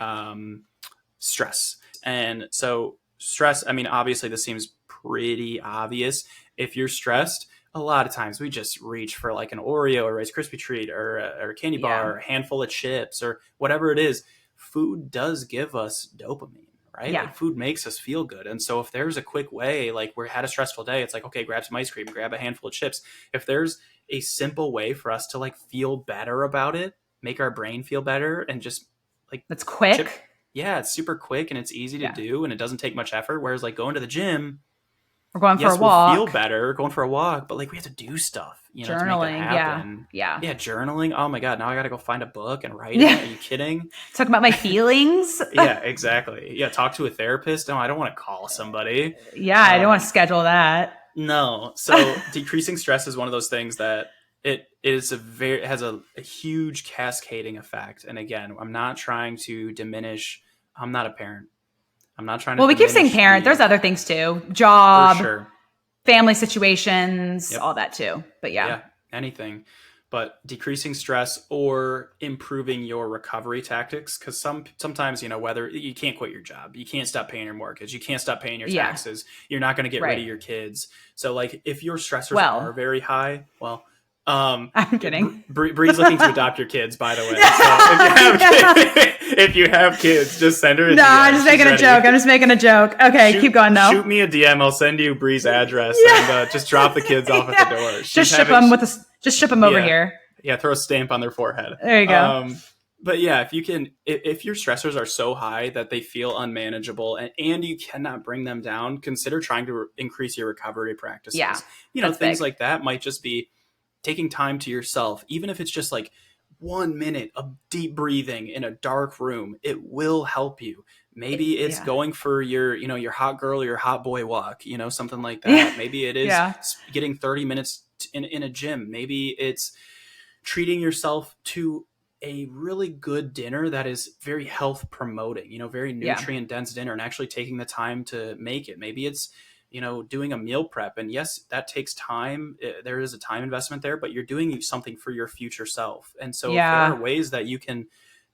stress. And so stress, obviously this seems pretty obvious. If you're stressed, a lot of times we just reach for like an Oreo or Rice Krispie treat or a candy bar or a handful of chips or whatever it is. Food does give us dopamine. Right? Yeah. Like food makes us feel good. And so if there's a quick way, like we had a stressful day, it's like, okay, grab some ice cream, grab a handful of chips. If there's a simple way for us to like feel better about it, make our brain feel better and just like that's quick. It's super quick and it's easy to do and it doesn't take much effort. Whereas like going to the gym, we're going for a walk. We'll feel better going for a walk, but like we have to do stuff, journaling, to make that happen. Yeah, journaling. Oh my God, now I got to go find a book and write it. Are you kidding? Talk about my feelings. Yeah, exactly. Yeah, talk to a therapist. No, I don't want to call somebody. I don't want to schedule that. No. So decreasing stress is one of those things that it has a huge cascading effect. And again, I'm not trying to diminish. I'm not a parent. I'm not trying to. Well, we keep saying parent. There's other things too. Job, for sure. Family situations, all that too. But anything. But decreasing stress or improving your recovery tactics, because sometimes whether you can't quit your job, you can't stop paying your mortgage, you can't stop paying your taxes, you're not going to get rid of your kids. So like if your stressors are very high, I'm kidding. Bree's looking to adopt your kids, by the way. So if you have kids, just send her a DM. I'm just making a joke. I'm just making a joke. Okay, keep going though. Shoot me a DM. I'll send you Bree's address and just drop the kids off at the door. Just ship them over here. Yeah, throw a stamp on their forehead. There you go. But yeah, if you can, if your stressors are so high that they feel unmanageable and you cannot bring them down, consider trying to increase your recovery Yeah, practices. that's Things big. like that might just be taking time to yourself, even if it's just like 1 minute of deep breathing in a dark room. It will help you. Maybe it's Yeah. going for your hot girl or your hot boy walk, something like Yeah. that. Maybe it is Yeah. getting 30 minutes in a gym. Maybe it's treating yourself to a really good dinner that is very health promoting, very Yeah. nutrient dense dinner, and actually taking the time to make it. Maybe it's, doing a meal prep. And yes, that takes time. There is a time investment there, but you're doing something for your future self. And so if there are Yeah. ways that you can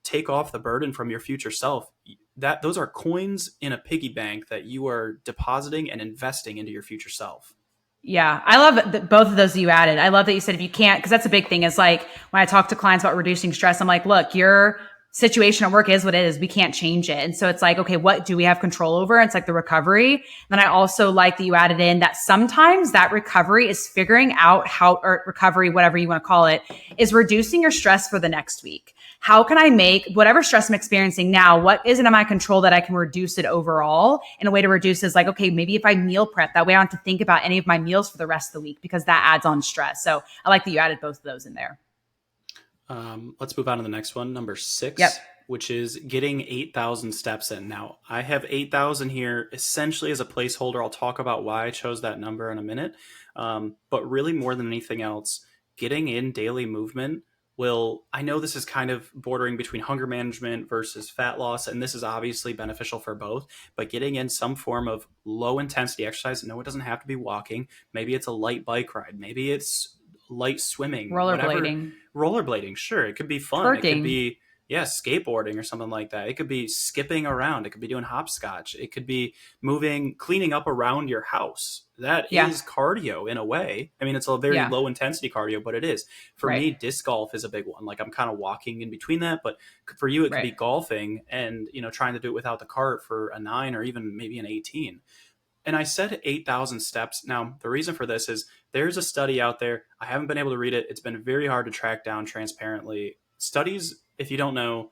take off the burden from your future self, that those are coins in a piggy bank that you are depositing and investing into your future self. Yeah, I love both of those that you added. I love that you said if you can't, because that's a big thing. Is like when I talk to clients about reducing stress, I'm like, look, your situation at work is what it is. We can't change it. And so it's like, okay, what do we have control over? It's like the recovery. And then I also like that you added in that sometimes that recovery is figuring out how, or recovery, whatever you want to call it, is reducing your stress for the next week. How can I make whatever stress I'm experiencing now, what isn't in my control that I can reduce it overall? And a way to reduce is like, okay, maybe if I meal prep, that way I don't have to think about any of my meals for the rest of the week because that adds on stress. So I like that you added both of those in there. Let's move on to the next one, number Yep. 6, which is getting 8,000 steps in. Now, I have 8,000 here essentially as a placeholder. I'll talk about why I chose that number in a minute. But really, more than anything else, getting in daily movement I know this is kind of bordering between hunger management versus fat loss, and this is obviously beneficial for both, but getting in some form of low intensity exercise. No, it doesn't have to be walking. Maybe it's a light bike ride. Maybe it's light swimming, whatever. Rollerblading, Rollerblading, sure, it could be fun. It could twerking. be, yeah, skateboarding or something like that. It could be skipping around. It could be doing hopscotch. It could be cleaning up around your house. That Yeah. is cardio in a way. I mean, it's a very Yeah. low intensity cardio, but it is. For Right. me, disc golf is a big one. Like, I'm kind of walking in between that, but for you, it could Right. be golfing and, trying to do it without the cart for a 9 or even maybe an 18. And I said 8,000 steps. Now, the reason for this is there's a study out there. I haven't been able to read it. It's been very hard to track down transparently. Studies, if you don't know,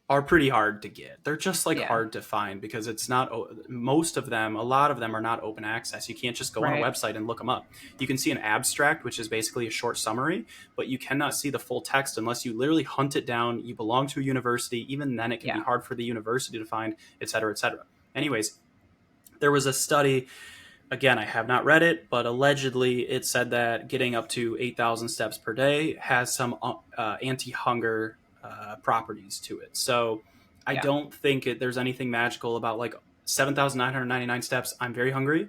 are pretty hard to get. They're just like Yeah. hard to find because it's not, most of them, a lot of them are not open access. You can't just go on a Right. website and look them up. You can see an abstract, which is basically a short summary, but you cannot see the full text unless you literally hunt it down. You belong to a university. Even then, it can be Yeah. hard for the university to find, et cetera, et cetera. Anyways, there was a study, again, I have not read it, but allegedly it said that getting up to 8,000 steps per day has some anti-hunger properties to it. So I Yeah. don't think there's anything magical about like 7,999 steps. I'm very hungry.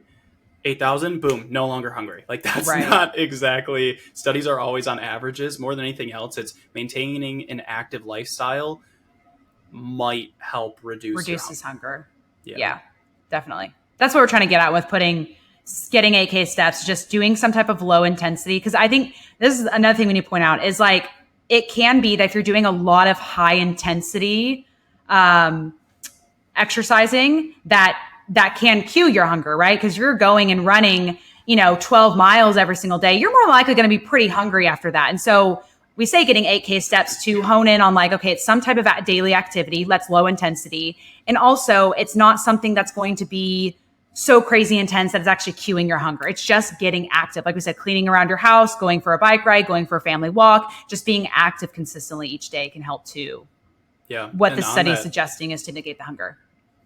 8,000, boom, no longer hungry. Like, that's Right. not exactly, studies are always on averages. More than anything else, it's maintaining an active lifestyle might help reduce your Reduces hunger. hunger. Yeah. Yeah, definitely. That's what we're trying to get at with getting 8K steps, just doing some type of low intensity. Cause I think this is another thing we need to point out is like, it can be that if you're doing a lot of high intensity, exercising that can cue your hunger, right? Because you're going and running, 12 miles every single day. You're more likely going to be pretty hungry after that. And so we say getting 8K steps to hone in on like, okay, it's some type of daily activity that's low intensity. And also it's not something that's going to be so crazy intense that it's actually cueing your hunger. It's just getting active. Like we said, cleaning around your house, going for a bike ride, going for a family walk, just being active consistently each day can help too. Yeah. What And the on study is that, suggesting is to negate the hunger.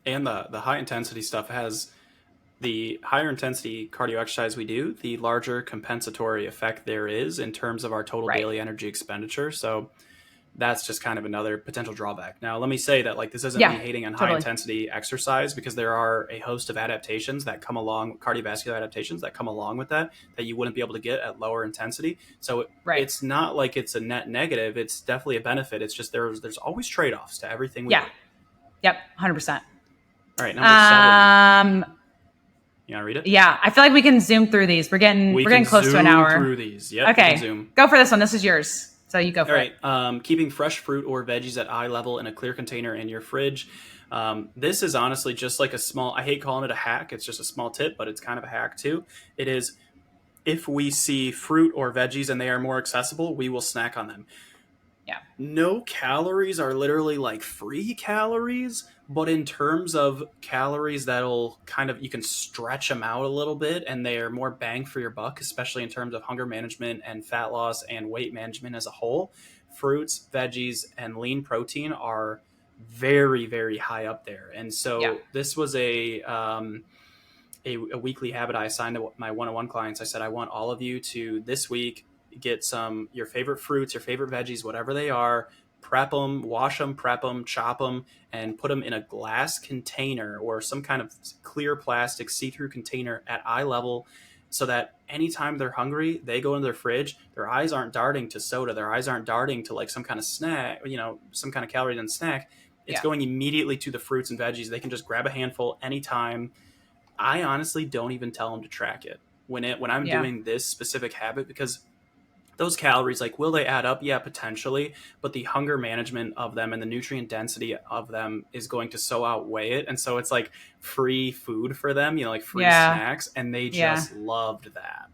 and the high intensity stuff has, the higher intensity cardio exercise we do, the larger compensatory effect there is in terms of our total Right. daily energy expenditure. So that's just kind of another potential drawback. Now, let me say that, like, this isn't Yeah, me hating on high totally. intensity exercise, because there are a host of adaptations that come along, cardiovascular adaptations that come along with that you wouldn't be able to get at lower intensity. So Right. it's not like it's a net negative. It's definitely a benefit. It's just there's always trade-offs to everything we Yeah. do. Yep. 100%. All right, number 7. Um, You want to read it? yeah, I feel like we can zoom through these. We're getting close to an hour. Through these. Yep, Okay. zoom. Go for this one. This is yours. So you go for All it. right. Keeping fresh fruit or veggies at eye level in a clear container in your fridge. This is honestly just like a small, I hate calling it a hack. It's just a small tip, but it's kind of a hack too. It is, if we see fruit or veggies and they are more accessible, we will snack on them. Yeah. no calories are literally like free calories, but in terms of calories that'll kind of, you can stretch them out a little bit and they are more bang for your buck, especially in terms of hunger management and fat loss and weight management as a whole. Fruits, veggies, and lean protein are very, very high up there. And Yeah. so this was a weekly habit I assigned to my one-on-one clients. I said, I want all of you to this week get some your favorite fruits, your favorite veggies, whatever they are, prep them, wash them, prep them, chop them, and put them in a glass container or some kind of clear plastic see-through container at eye level, so that anytime they're hungry, they go into their fridge, their eyes aren't darting to soda, their eyes aren't darting to like some kind of snack, some kind of calorie dense snack. It's Yeah. going immediately to the fruits and veggies. They can just grab a handful anytime. I honestly don't even tell them to track it when I'm Yeah. doing this specific habit, because those calories, like, will they add up? Yeah, potentially, but the hunger management of them and the nutrient density of them is going to so outweigh it. And so it's like free food for them, like free snacks, and they just loved that.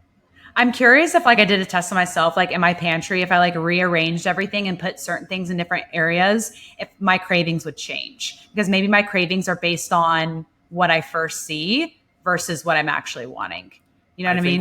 I'm curious if like I did a test on myself, like in my pantry, if I like rearranged everything and put certain things in different areas, if my cravings would change, because maybe my cravings are based on what I first see versus what I'm actually wanting. You know what I mean?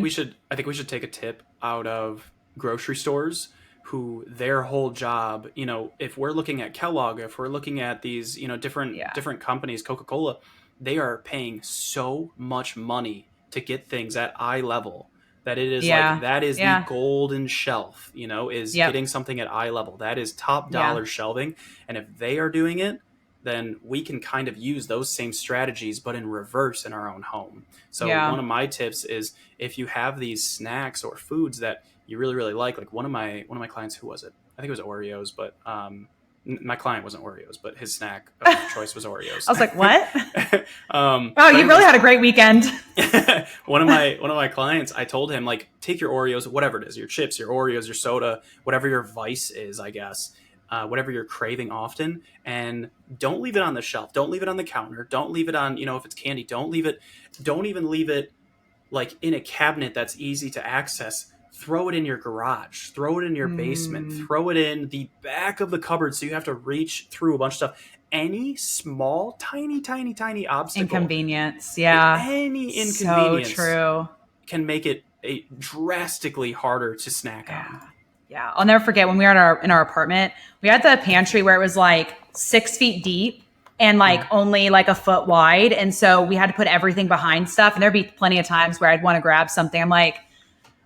I think we should take a tip out of grocery stores, who their whole job, if we're looking at Kellogg, if we're looking at these, different companies, Coca-Cola, they are paying so much money to get things at eye level that it is like, that is the golden shelf, is getting something at eye level. That is top dollar shelving. And if they are doing it, then we can kind of use those same strategies, but in reverse in our own home. So one of my tips is, if you have these snacks or foods that you really, really like one of my clients, who was it? I think it was Oreos, but my client wasn't Oreos, but his snack of choice was Oreos. I was like, what? You You really had a great weekend. one of my clients, I told him, like, take your Oreos, whatever it is, your chips, your Oreos, your soda, whatever your vice is, I guess. Whatever you're craving often, and don't leave it on the shelf. Don't leave it on the counter. Don't leave it on, if it's candy, don't even leave it like in a cabinet that's easy to access. Throw it in your garage, throw it in your basement, throw it in the back of the cupboard, so you have to reach through a bunch of stuff. Any small, tiny obstacle, inconvenience, any inconvenience, so true, can make it drastically harder to snack on. Yeah, I'll never forget when we were in our apartment, we had the pantry where it was like 6 feet deep and like only like a foot wide. And so we had to put everything behind stuff. And there'd be plenty of times where I'd want to grab something. I'm like,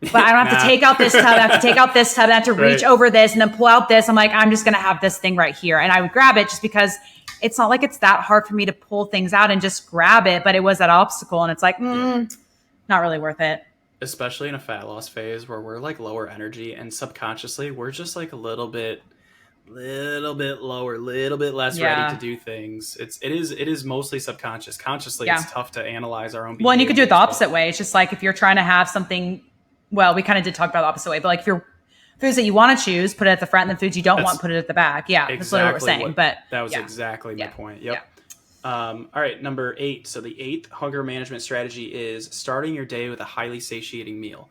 but I don't have to take out this tub. I have to take out this tub. I have to reach over this and then pull out this. I'm like, I'm just going to have this thing right here. And I would grab it just because it's not like it's that hard for me to pull things out and just grab it. But it was that obstacle. And it's like, not really worth it. Especially in a fat loss phase where we're like lower energy, and subconsciously we're just like a little bit lower, little bit less ready to do things. It is mostly subconscious. Consciously, it's tough to analyze our own behavior. Well, and you could do it the opposite way. It's just like if you're trying to have something, well, we kind of did talk about the opposite way, but like if you're foods that you want to choose, put it at the front, and the foods you don't want, put it at the back. Yeah, exactly that's what we're saying. But that was exactly my point. Yep. All right, number 8. So the 8th hunger management strategy is starting your day with a highly satiating meal.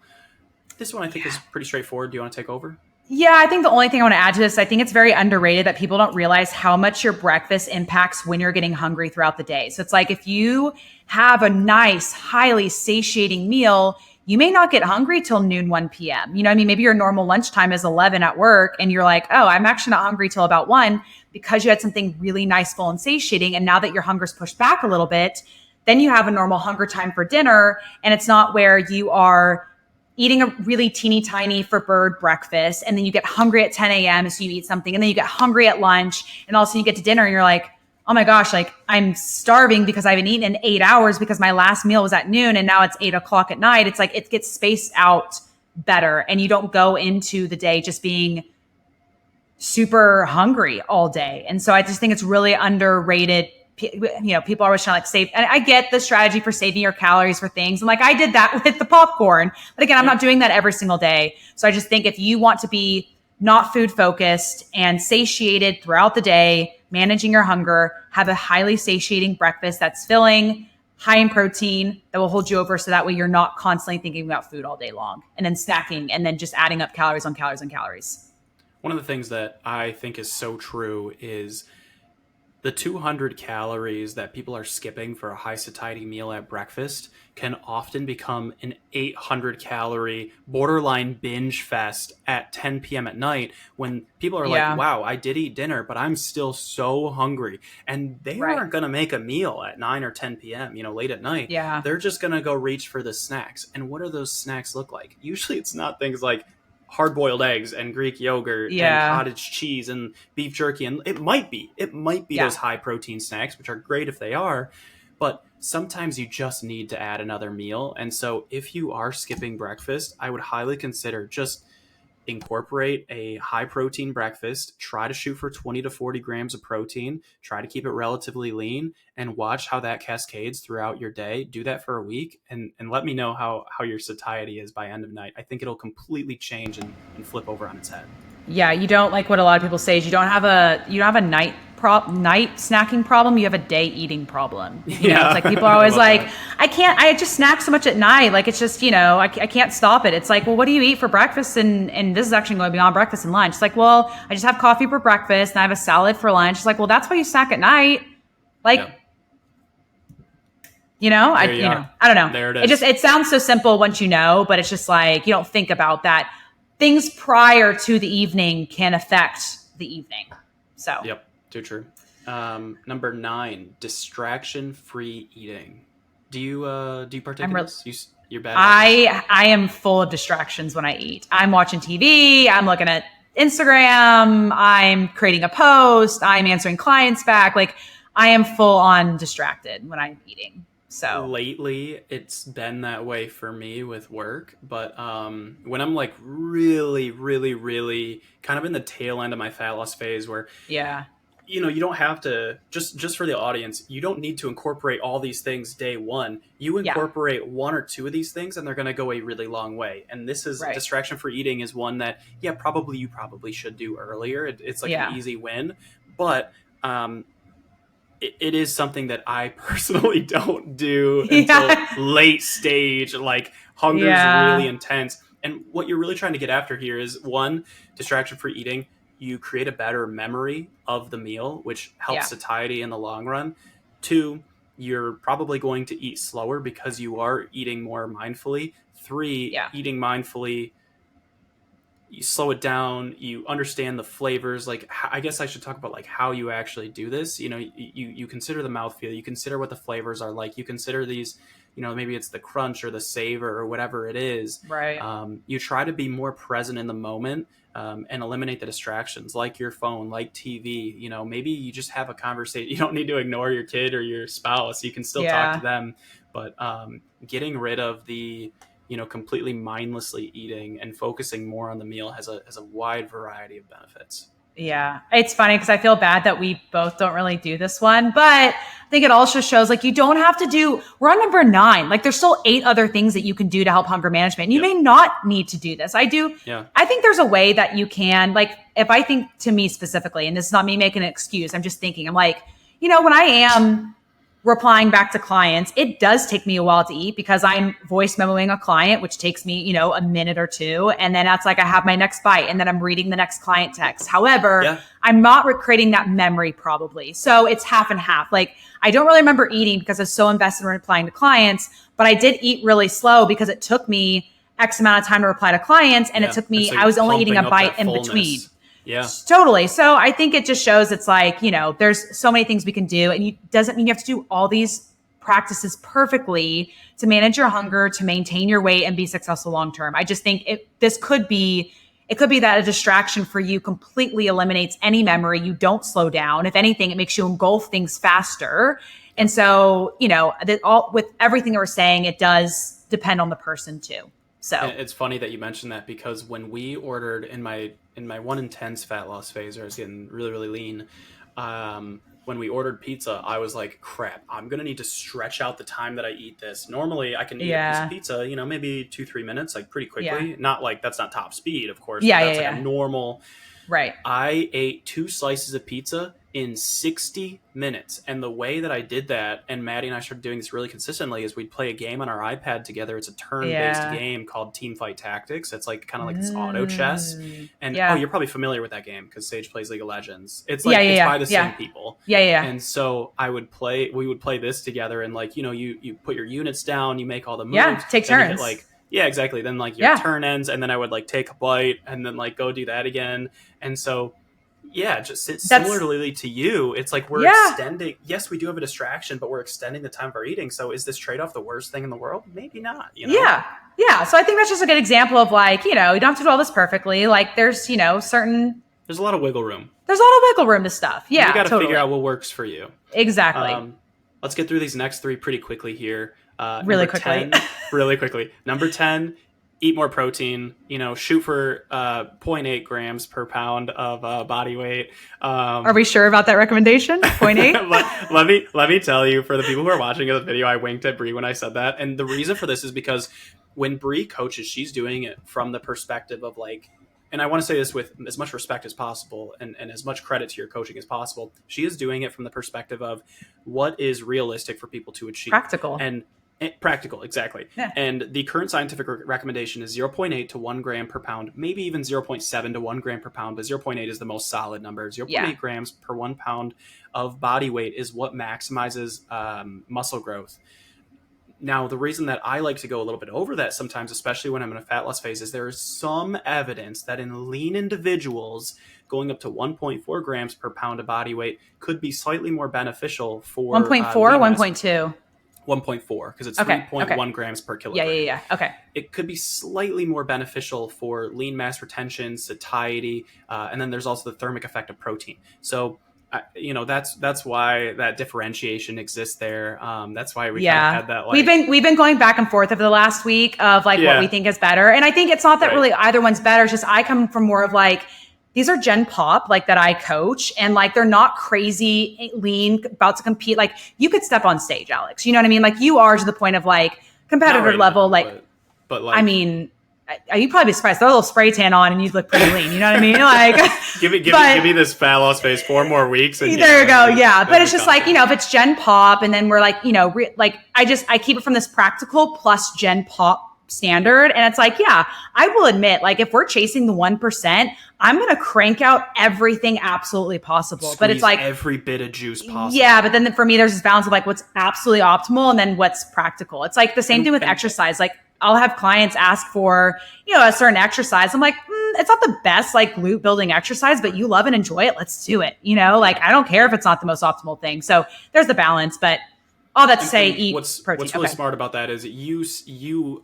This one I think is pretty straightforward. Do you want to take over? Yeah, I think the only thing I want to add to this, I think it's very underrated that people don't realize how much your breakfast impacts when you're getting hungry throughout the day. So it's like if you have a nice, highly satiating meal, you may not get hungry till noon, 1 p.m. You know what I mean? Maybe your normal lunchtime is 11 at work and you're like, oh, I'm actually not hungry till about 1 because you had something really nice, full, and satiating. And now that your hunger's pushed back a little bit, then you have a normal hunger time for dinner. And it's not where you are eating a really teeny tiny for bird breakfast. And then you get hungry at 10 a.m. So you eat something and then you get hungry at lunch. And also you get to dinner and you're like, oh my gosh, like I'm starving because I haven't eaten in 8 hours because my last meal was at noon and now it's 8 o'clock at night. It's like it gets spaced out better and you don't go into the day just being super hungry all day. And so I just think it's really underrated. You know, people are always trying to like save, and I get the strategy for saving your calories for things. And like I did that with the popcorn, but again, I'm not doing that every single day. So I just think if you want to be not food focused and satiated throughout the day, managing your hunger, have a highly satiating breakfast that's filling, high in protein that will hold you over. So that way you're not constantly thinking about food all day long and then snacking and then just adding up calories on calories on calories. One of the things that I think is so true is the 200 calories that people are skipping for a high satiety meal at breakfast can often become an 800 calorie borderline binge fest at 10 p.m. at night when people are like, Yeah. wow, I did eat dinner, but I'm still so hungry. And they Right. aren't going to make a meal at 9 or 10 p.m., late at night. Yeah. They're just going to go reach for the snacks. And what do those snacks look like? Usually it's not things like hard-boiled eggs and Greek yogurt and cottage cheese and beef jerky, and it might be those high protein snacks, which are great if they are, but sometimes you just need to add another meal. And so if you are skipping breakfast, I would highly consider just incorporate a high protein breakfast, try to shoot for 20 to 40 grams of protein, try to keep it relatively lean, and watch how that cascades throughout your day. Do that for a week and let me know how your satiety is by end of night. I think it'll completely change and flip over on its head. Yeah, you don't, like what a lot of people say is you don't have a night snacking problem, you have a day eating problem. It's like people are always like, that. I just snack so much at night. Like, it's just, I can't stop it. It's like, well, what do you eat for breakfast? And this is actually going beyond breakfast and lunch. It's like, well, I just have coffee for breakfast and I have a salad for lunch. It's like, well, that's why you snack at night. Like, I don't know. There it is. It sounds so simple once you know, but it's just like, you don't think about that. Things prior to the evening can affect the evening. So. Yep. Too true. Number 9, distraction-free eating. Do you partake in this? You're bad. I am full of distractions when I eat. I'm watching TV. I'm looking at Instagram. I'm creating a post. I'm answering clients back. Like, I am full on distracted when I'm eating. So lately it's been that way for me with work, but when I'm like really, really, really kind of in the tail end of my fat loss phase where you don't have to just for the audience, you don't need to incorporate all these things day one. You incorporate one or two of these things and they're going to go a really long way. And this is distraction for eating is one that you probably should do earlier. It's like an easy win, but it is something that I personally don't do until late stage, like hunger is really intense. And what you're really trying to get after here is 1, distraction for eating. You create a better memory of the meal, which helps satiety in the long run. 2, you're probably going to eat slower because you are eating more mindfully. 3, eating mindfully, you slow it down, you understand the flavors. Like, I guess I should talk about like how you actually do this. You consider the mouthfeel, you consider what the flavors are like, you consider these, maybe it's the crunch or the savor or whatever it is. Right. You try to be more present in the moment and eliminate the distractions like your phone, like TV. Maybe you just have a conversation. You don't need to ignore your kid or your spouse. You can still talk to them, but getting rid of the completely mindlessly eating and focusing more on the meal has a wide variety of benefits. Yeah. It's funny because I feel bad that we both don't really do this one, but I think it also shows like you don't have to we're on number 9. Like there's still 8 other things that you can do to help hunger management. You may not need to do this. I do. Yeah. I think there's a way that you can, like, if I think to me specifically, and this is not me making an excuse, I'm just thinking, I'm like, when I am replying back to clients, it does take me a while to eat because I'm voice memoing a client, which takes me, a minute or 2. And then that's like, I have my next bite and then I'm reading the next client text. However, I'm not recreating that memory probably. So it's half and half. Like I don't really remember eating because I was so invested in replying to clients, but I did eat really slow because it took me X amount of time to reply to clients. And it took me, I was only eating a bite in between. Yeah, totally. So I think it just shows it's like, there's so many things we can do, and it doesn't mean you have to do all these practices perfectly to manage your hunger, to maintain your weight and be successful long-term. I just think it could be that a distraction for you completely eliminates any memory. You don't slow down. If anything, it makes you engulf things faster. And so, with everything that we're saying, it does depend on the person too. So and it's funny that you mentioned that because when we ordered in my 1 intense fat loss phase where I was getting really, really lean, when we ordered pizza, I was like, crap, I'm going to need to stretch out the time that I eat this. Normally I can eat a piece of pizza, maybe 2-3 minutes, like pretty quickly. Yeah. Not like that's not top speed, of course. That's like a normal. Right. I ate 2 slices of pizza in 60 minutes. And the way that I did that, and Maddie and I started doing this really consistently, is we'd play a game on our iPad together. It's a turn-based game called Team Fight Tactics. It's like kind of like this auto chess. And you're probably familiar with that game because Sage plays League of Legends. It's like it's by the same people. And so we would play this together, and like, you put your units down, you make all the moves. Take turns. Exactly. Then like your turn ends, and then I would like take a bite and then like go do that again. And so just similarly to you, it's like we're extending. Yes, we do have a distraction, but we're extending the time of our eating. So is this trade-off the worst thing in the world? Maybe not. Yeah. So I think that's just a good example of like, you don't have to do all this perfectly. Like there's, there's a lot of wiggle room. There's a lot of wiggle room to stuff. Yeah. You got to figure out what works for you. Exactly. Let's get through these next three pretty quickly here. Really quickly. Really quickly. Number 10, eat more protein, shoot for 0.8 grams per pound of body weight. Are we sure about that recommendation? 0.8? let me tell you, for the people who are watching this video, I winked at Brie when I said that. And the reason for this is because when Brie coaches, she's doing it from the perspective of like, and I want to say this with as much respect as possible and as much credit to your coaching as possible. She is doing it from the perspective of what is realistic for people to achieve. Practical, exactly. Yeah. And the current scientific recommendation is 0.8 to 1 gram per pound, maybe even 0.7 to 1 gram per pound, but 0.8 is the most solid number. 0.8 grams per 1 pound of body weight is what maximizes muscle growth. Now, the reason that I like to go a little bit over that sometimes, especially when I'm in a fat loss phase, is there is some evidence that in lean individuals, going up to 1.4 grams per pound of body weight could be slightly more beneficial for 1.4 or 1.2? 1.4, because it's 3.1 grams per kilogram. Yeah. Okay. It could be slightly more beneficial for lean mass retention, satiety, and then there's also the thermic effect of protein. So, that's why that differentiation exists there. That's why we kind of had that. Like, we've been going back and forth over the last week of like what we think is better, and I think it's not that really either one's better. It's just I come from more of like, these are Gen Pop, like that I coach, and like they're not crazy lean, about to compete. Like you could step on stage, Alex. You know what I mean? Like you are to the point of like competitor level. But like, I mean, you'd probably be surprised. Throw a little spray tan on, and you'd look pretty lean. You know what I mean? Like, give me this fat loss phase 4 more weeks. And there you go. Yeah, but it's just like, if it's Gen Pop, and then we're like, I keep it from this practical plus Gen Pop standard. And it's like, I will admit, like if we're chasing the 1%, I'm going to crank out everything absolutely possible. Squeeze but it's like every bit of juice possible. Yeah. But then for me, there's this balance of like what's absolutely optimal and then what's practical. It's like the same thing with exercise. Like I'll have clients ask for, a certain exercise. I'm like, it's not the best like glute building exercise, but you love and enjoy it. Let's do it. Like, I don't care if it's not the most optimal thing. So there's the balance, but all that to say, eat protein. What's really smart about that is you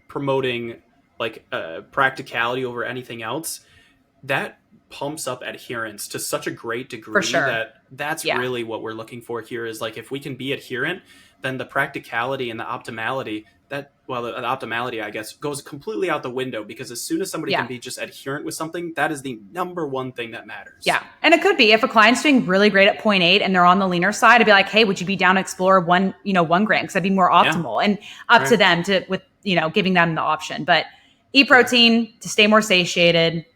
promoting like practicality over anything else, that pumps up adherence to such a great degree. For sure. That's really what we're looking for here is like, if we can be adherent, then the practicality and the optimality the optimality, I guess, goes completely out the window, because as soon as somebody can be just adherent with something, that is the number one thing that matters. Yeah. And it could be if a client's doing really great at 0.8 and they're on the leaner side, I'd be like, hey, would you be down to explore 1 gram? Because that'd be more optimal and up to them with giving them the option. But eat protein to stay more satiated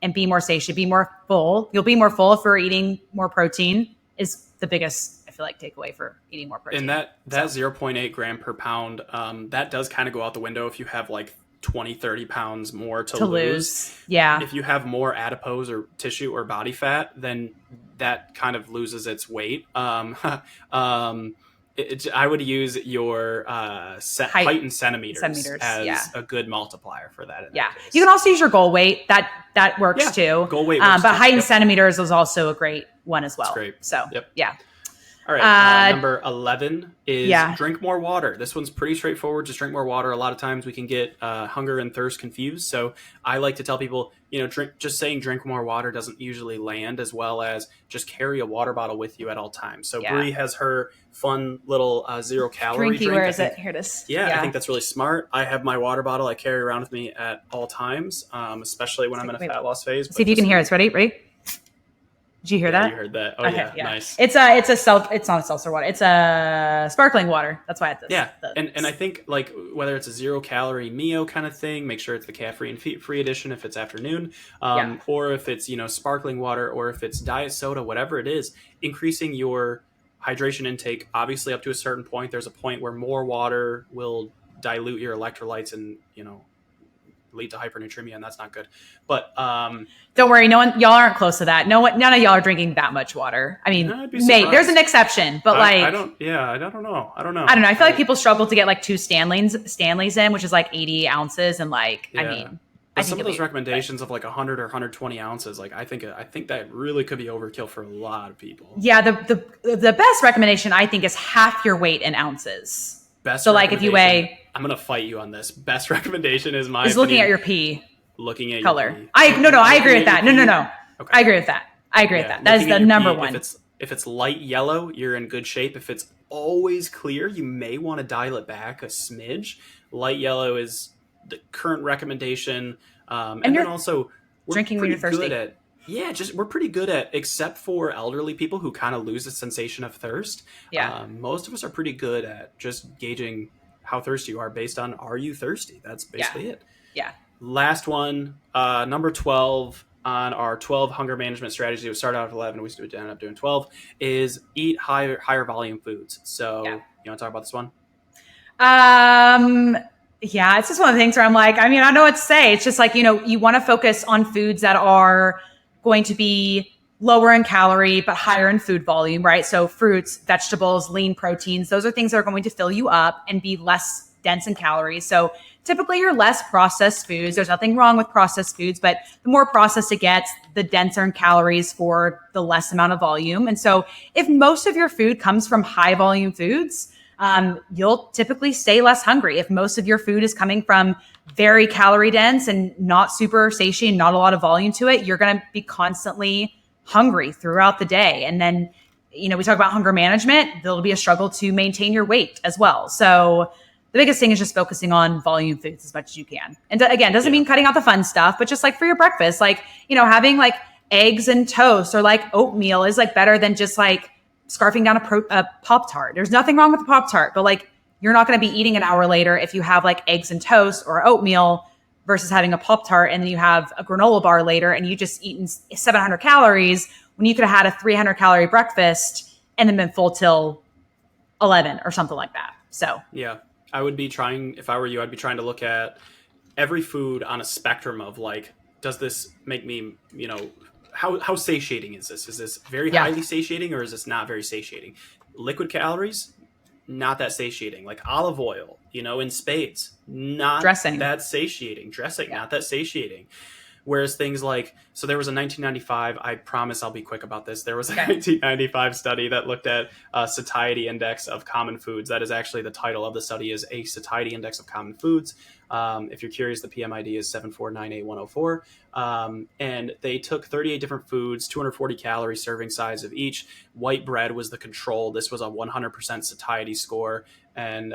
and be more satiated, be more full. You'll be more full if you're eating more protein is the biggest, I feel like, takeaway for eating more protein. And that 0.8 gram per pound, that does kind of go out the window if you have like 20, 30 pounds more to lose. Yeah. If you have more adipose or tissue or body fat, then that kind of loses its weight. I would use your height in centimeters as a good multiplier for that. Yeah. You can also use your goal weight. That works too. Goal weight works but height in centimeters is also a great one as well. That's great. So, yeah. All right. Number 11 is drink more water. This one's pretty straightforward. Just drink more water. A lot of times we can get hunger and thirst confused. So I like to tell people, drink more water doesn't usually land, as well as just carry a water bottle with you at all times. So Brie has her fun little 0-calorie drink. Where is it? Here it is. Yeah, I think that's really smart. I have my water bottle I carry around with me at all times, especially when I'm in a fat loss phase. See if you can hear us. Ready? Did you hear Yeah, that? you heard that. Oh Okay, yeah, nice. It's not a seltzer water. It's a sparkling water. That's why it's this. Yeah, and I think like whether it's a 0 calorie Mio kind of thing, make sure it's the caffeine free edition if it's afternoon, or if it's sparkling water, or if it's diet soda, whatever it is, increasing your hydration intake. Obviously, up to a certain point, there's a point where more water will dilute your electrolytes and lead to hypernatremia, and that's not good. But don't worry, y'all aren't close to that. None of y'all are drinking that much water. I mean, there's an exception, but I don't know. I don't know. I feel like people struggle to get like 2 Stanleys in, which is like 80 ounces, and like I mean. But some of those recommendations of like 100 or 120 ounces, like I think that really could be overkill for a lot of people. Yeah, the best recommendation I think is half your weight in ounces. So like if you weigh, I'm gonna fight you on this. Best recommendation is looking at your pee. Looking at color. Your pee. I agree with that. No. Okay. I agree with that. That is the number one. If it's light yellow, you're in good shape. If it's always clear, you may want to dial it back a smidge. Light yellow is the current recommendation. And then also we're drinking when you're thirsty. We're pretty good at, except for elderly people who kind of lose the sensation of thirst. Yeah. Most of us are pretty good at just gauging how thirsty you are based on, are you thirsty? That's basically it. Yeah. Last one, number 12 on our 12 hunger management strategies. We started out with 11. We ended up doing 12 is eat higher volume foods. So you want to talk about this one? Yeah, it's just one of the things where I'm like, I mean, I don't know what to say. It's just like, you want to focus on foods that are going to be lower in calorie, but higher in food volume, right? So fruits, vegetables, lean proteins, those are things that are going to fill you up and be less dense in calories. So typically your less processed foods, there's nothing wrong with processed foods, but the more processed it gets, the denser in calories for the less amount of volume. And so if most of your food comes from high volume foods, you'll typically stay less hungry. If most of your food is coming from very calorie dense and not super satiating, not a lot of volume to it, you're going to be constantly hungry throughout the day. And then, we talk about hunger management, there'll be a struggle to maintain your weight as well. So the biggest thing is just focusing on volume foods as much as you can. And again, doesn't mean cutting out the fun stuff, but just like for your breakfast, like, having like eggs and toast or like oatmeal is like better than just like scarfing down a Pop-Tart. There's nothing wrong with a Pop-Tart, but like you're not going to be eating an hour later if you have like eggs and toast or oatmeal versus having a Pop-Tart and then you have a granola bar later and you just eaten 700 calories when you could have had a 300 calorie breakfast and then been full till 11 or something like that. So yeah, I would be trying, if I were you, I'd be trying to look at every food on a spectrum of like, does this make me, how satiating is this? Is this very highly satiating or is this not very satiating? Liquid calories, not that satiating. Like olive oil, in spades, not dressing. That satiating. Dressing, not that satiating. Whereas things like, so there was a 1995, I promise I'll be quick about this. There was a 1995 study that looked at satiety index of common foods. That is actually the title of the study, is a satiety index of common foods. If you're curious, the PMID is 7498104. And they took 38 different foods, 240 calorie serving size of each. White bread was the control. This was a 100% satiety score. And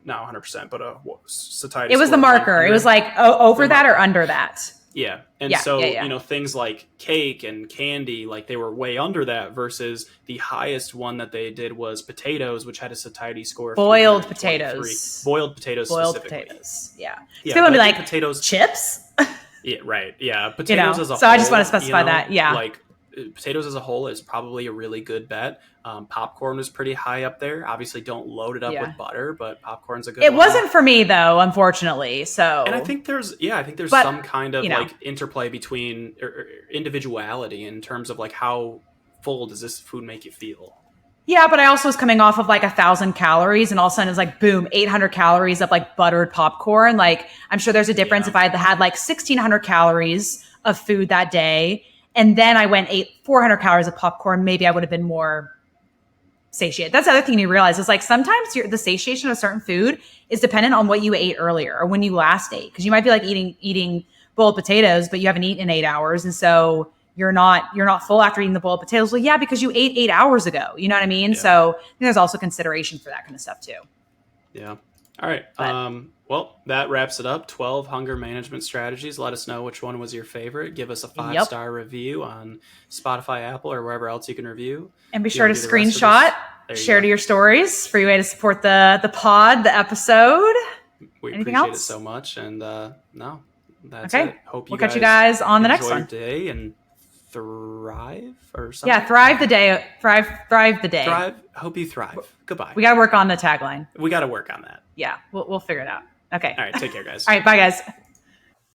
not 100%, but a satiety. It was the marker. It was like over that or under that. Yeah. And things like cake and candy, like they were way under that versus the highest one that they did was potatoes, which had a satiety score of boiled potatoes. Boiled potatoes. Yeah. Yeah. People would be like, potatoes, chips? Yeah, right. Yeah. Potatoes as a whole. So I just want to specify that. Yeah. Like potatoes as a whole is probably a really good bet. Popcorn was pretty high up there. Obviously, don't load it up with butter, but popcorn's a good. It wasn't for me though, unfortunately. So, and I think there's some kind of like interplay between individuality in terms of like how full does this food make you feel. Yeah, but I also was coming off of like 1,000 calories, and all of a sudden it's like boom, 800 calories of like buttered popcorn. Like I'm sure there's a difference if I had like 1,600 calories of food that day, and then I ate 400 calories of popcorn. Maybe I would have been more satiated. That's the other thing you realize is like sometimes the satiation of a certain food is dependent on what you ate earlier or when you last ate. Because you might be like eating boiled potatoes, but you haven't eaten in 8 hours, and so you're not full after eating the boiled potatoes. Well, yeah, because you ate 8 hours ago. You know what I mean? Yeah. So there's also consideration for that kind of stuff too. Yeah. All right. But Well, that wraps it up. 12 hunger management strategies. Let us know which one was your favorite. Give us a 5-star review on Spotify, Apple, or wherever else you can review. And be If you sure to wanna do the rest of screenshot, this, share to your stories. Free way to support the pod, the episode. We Anything appreciate it else? so much. And no, that's Okay. it. Hope We'll catch you guys on the next enjoy one. your day and thrive or something. Yeah, thrive the day. Thrive the day. Thrive. Hope you thrive. Goodbye. We got to work on the tagline. We got to work on that. Yeah, we'll figure it out. Okay. All right. Take care, guys. All right. Bye, guys.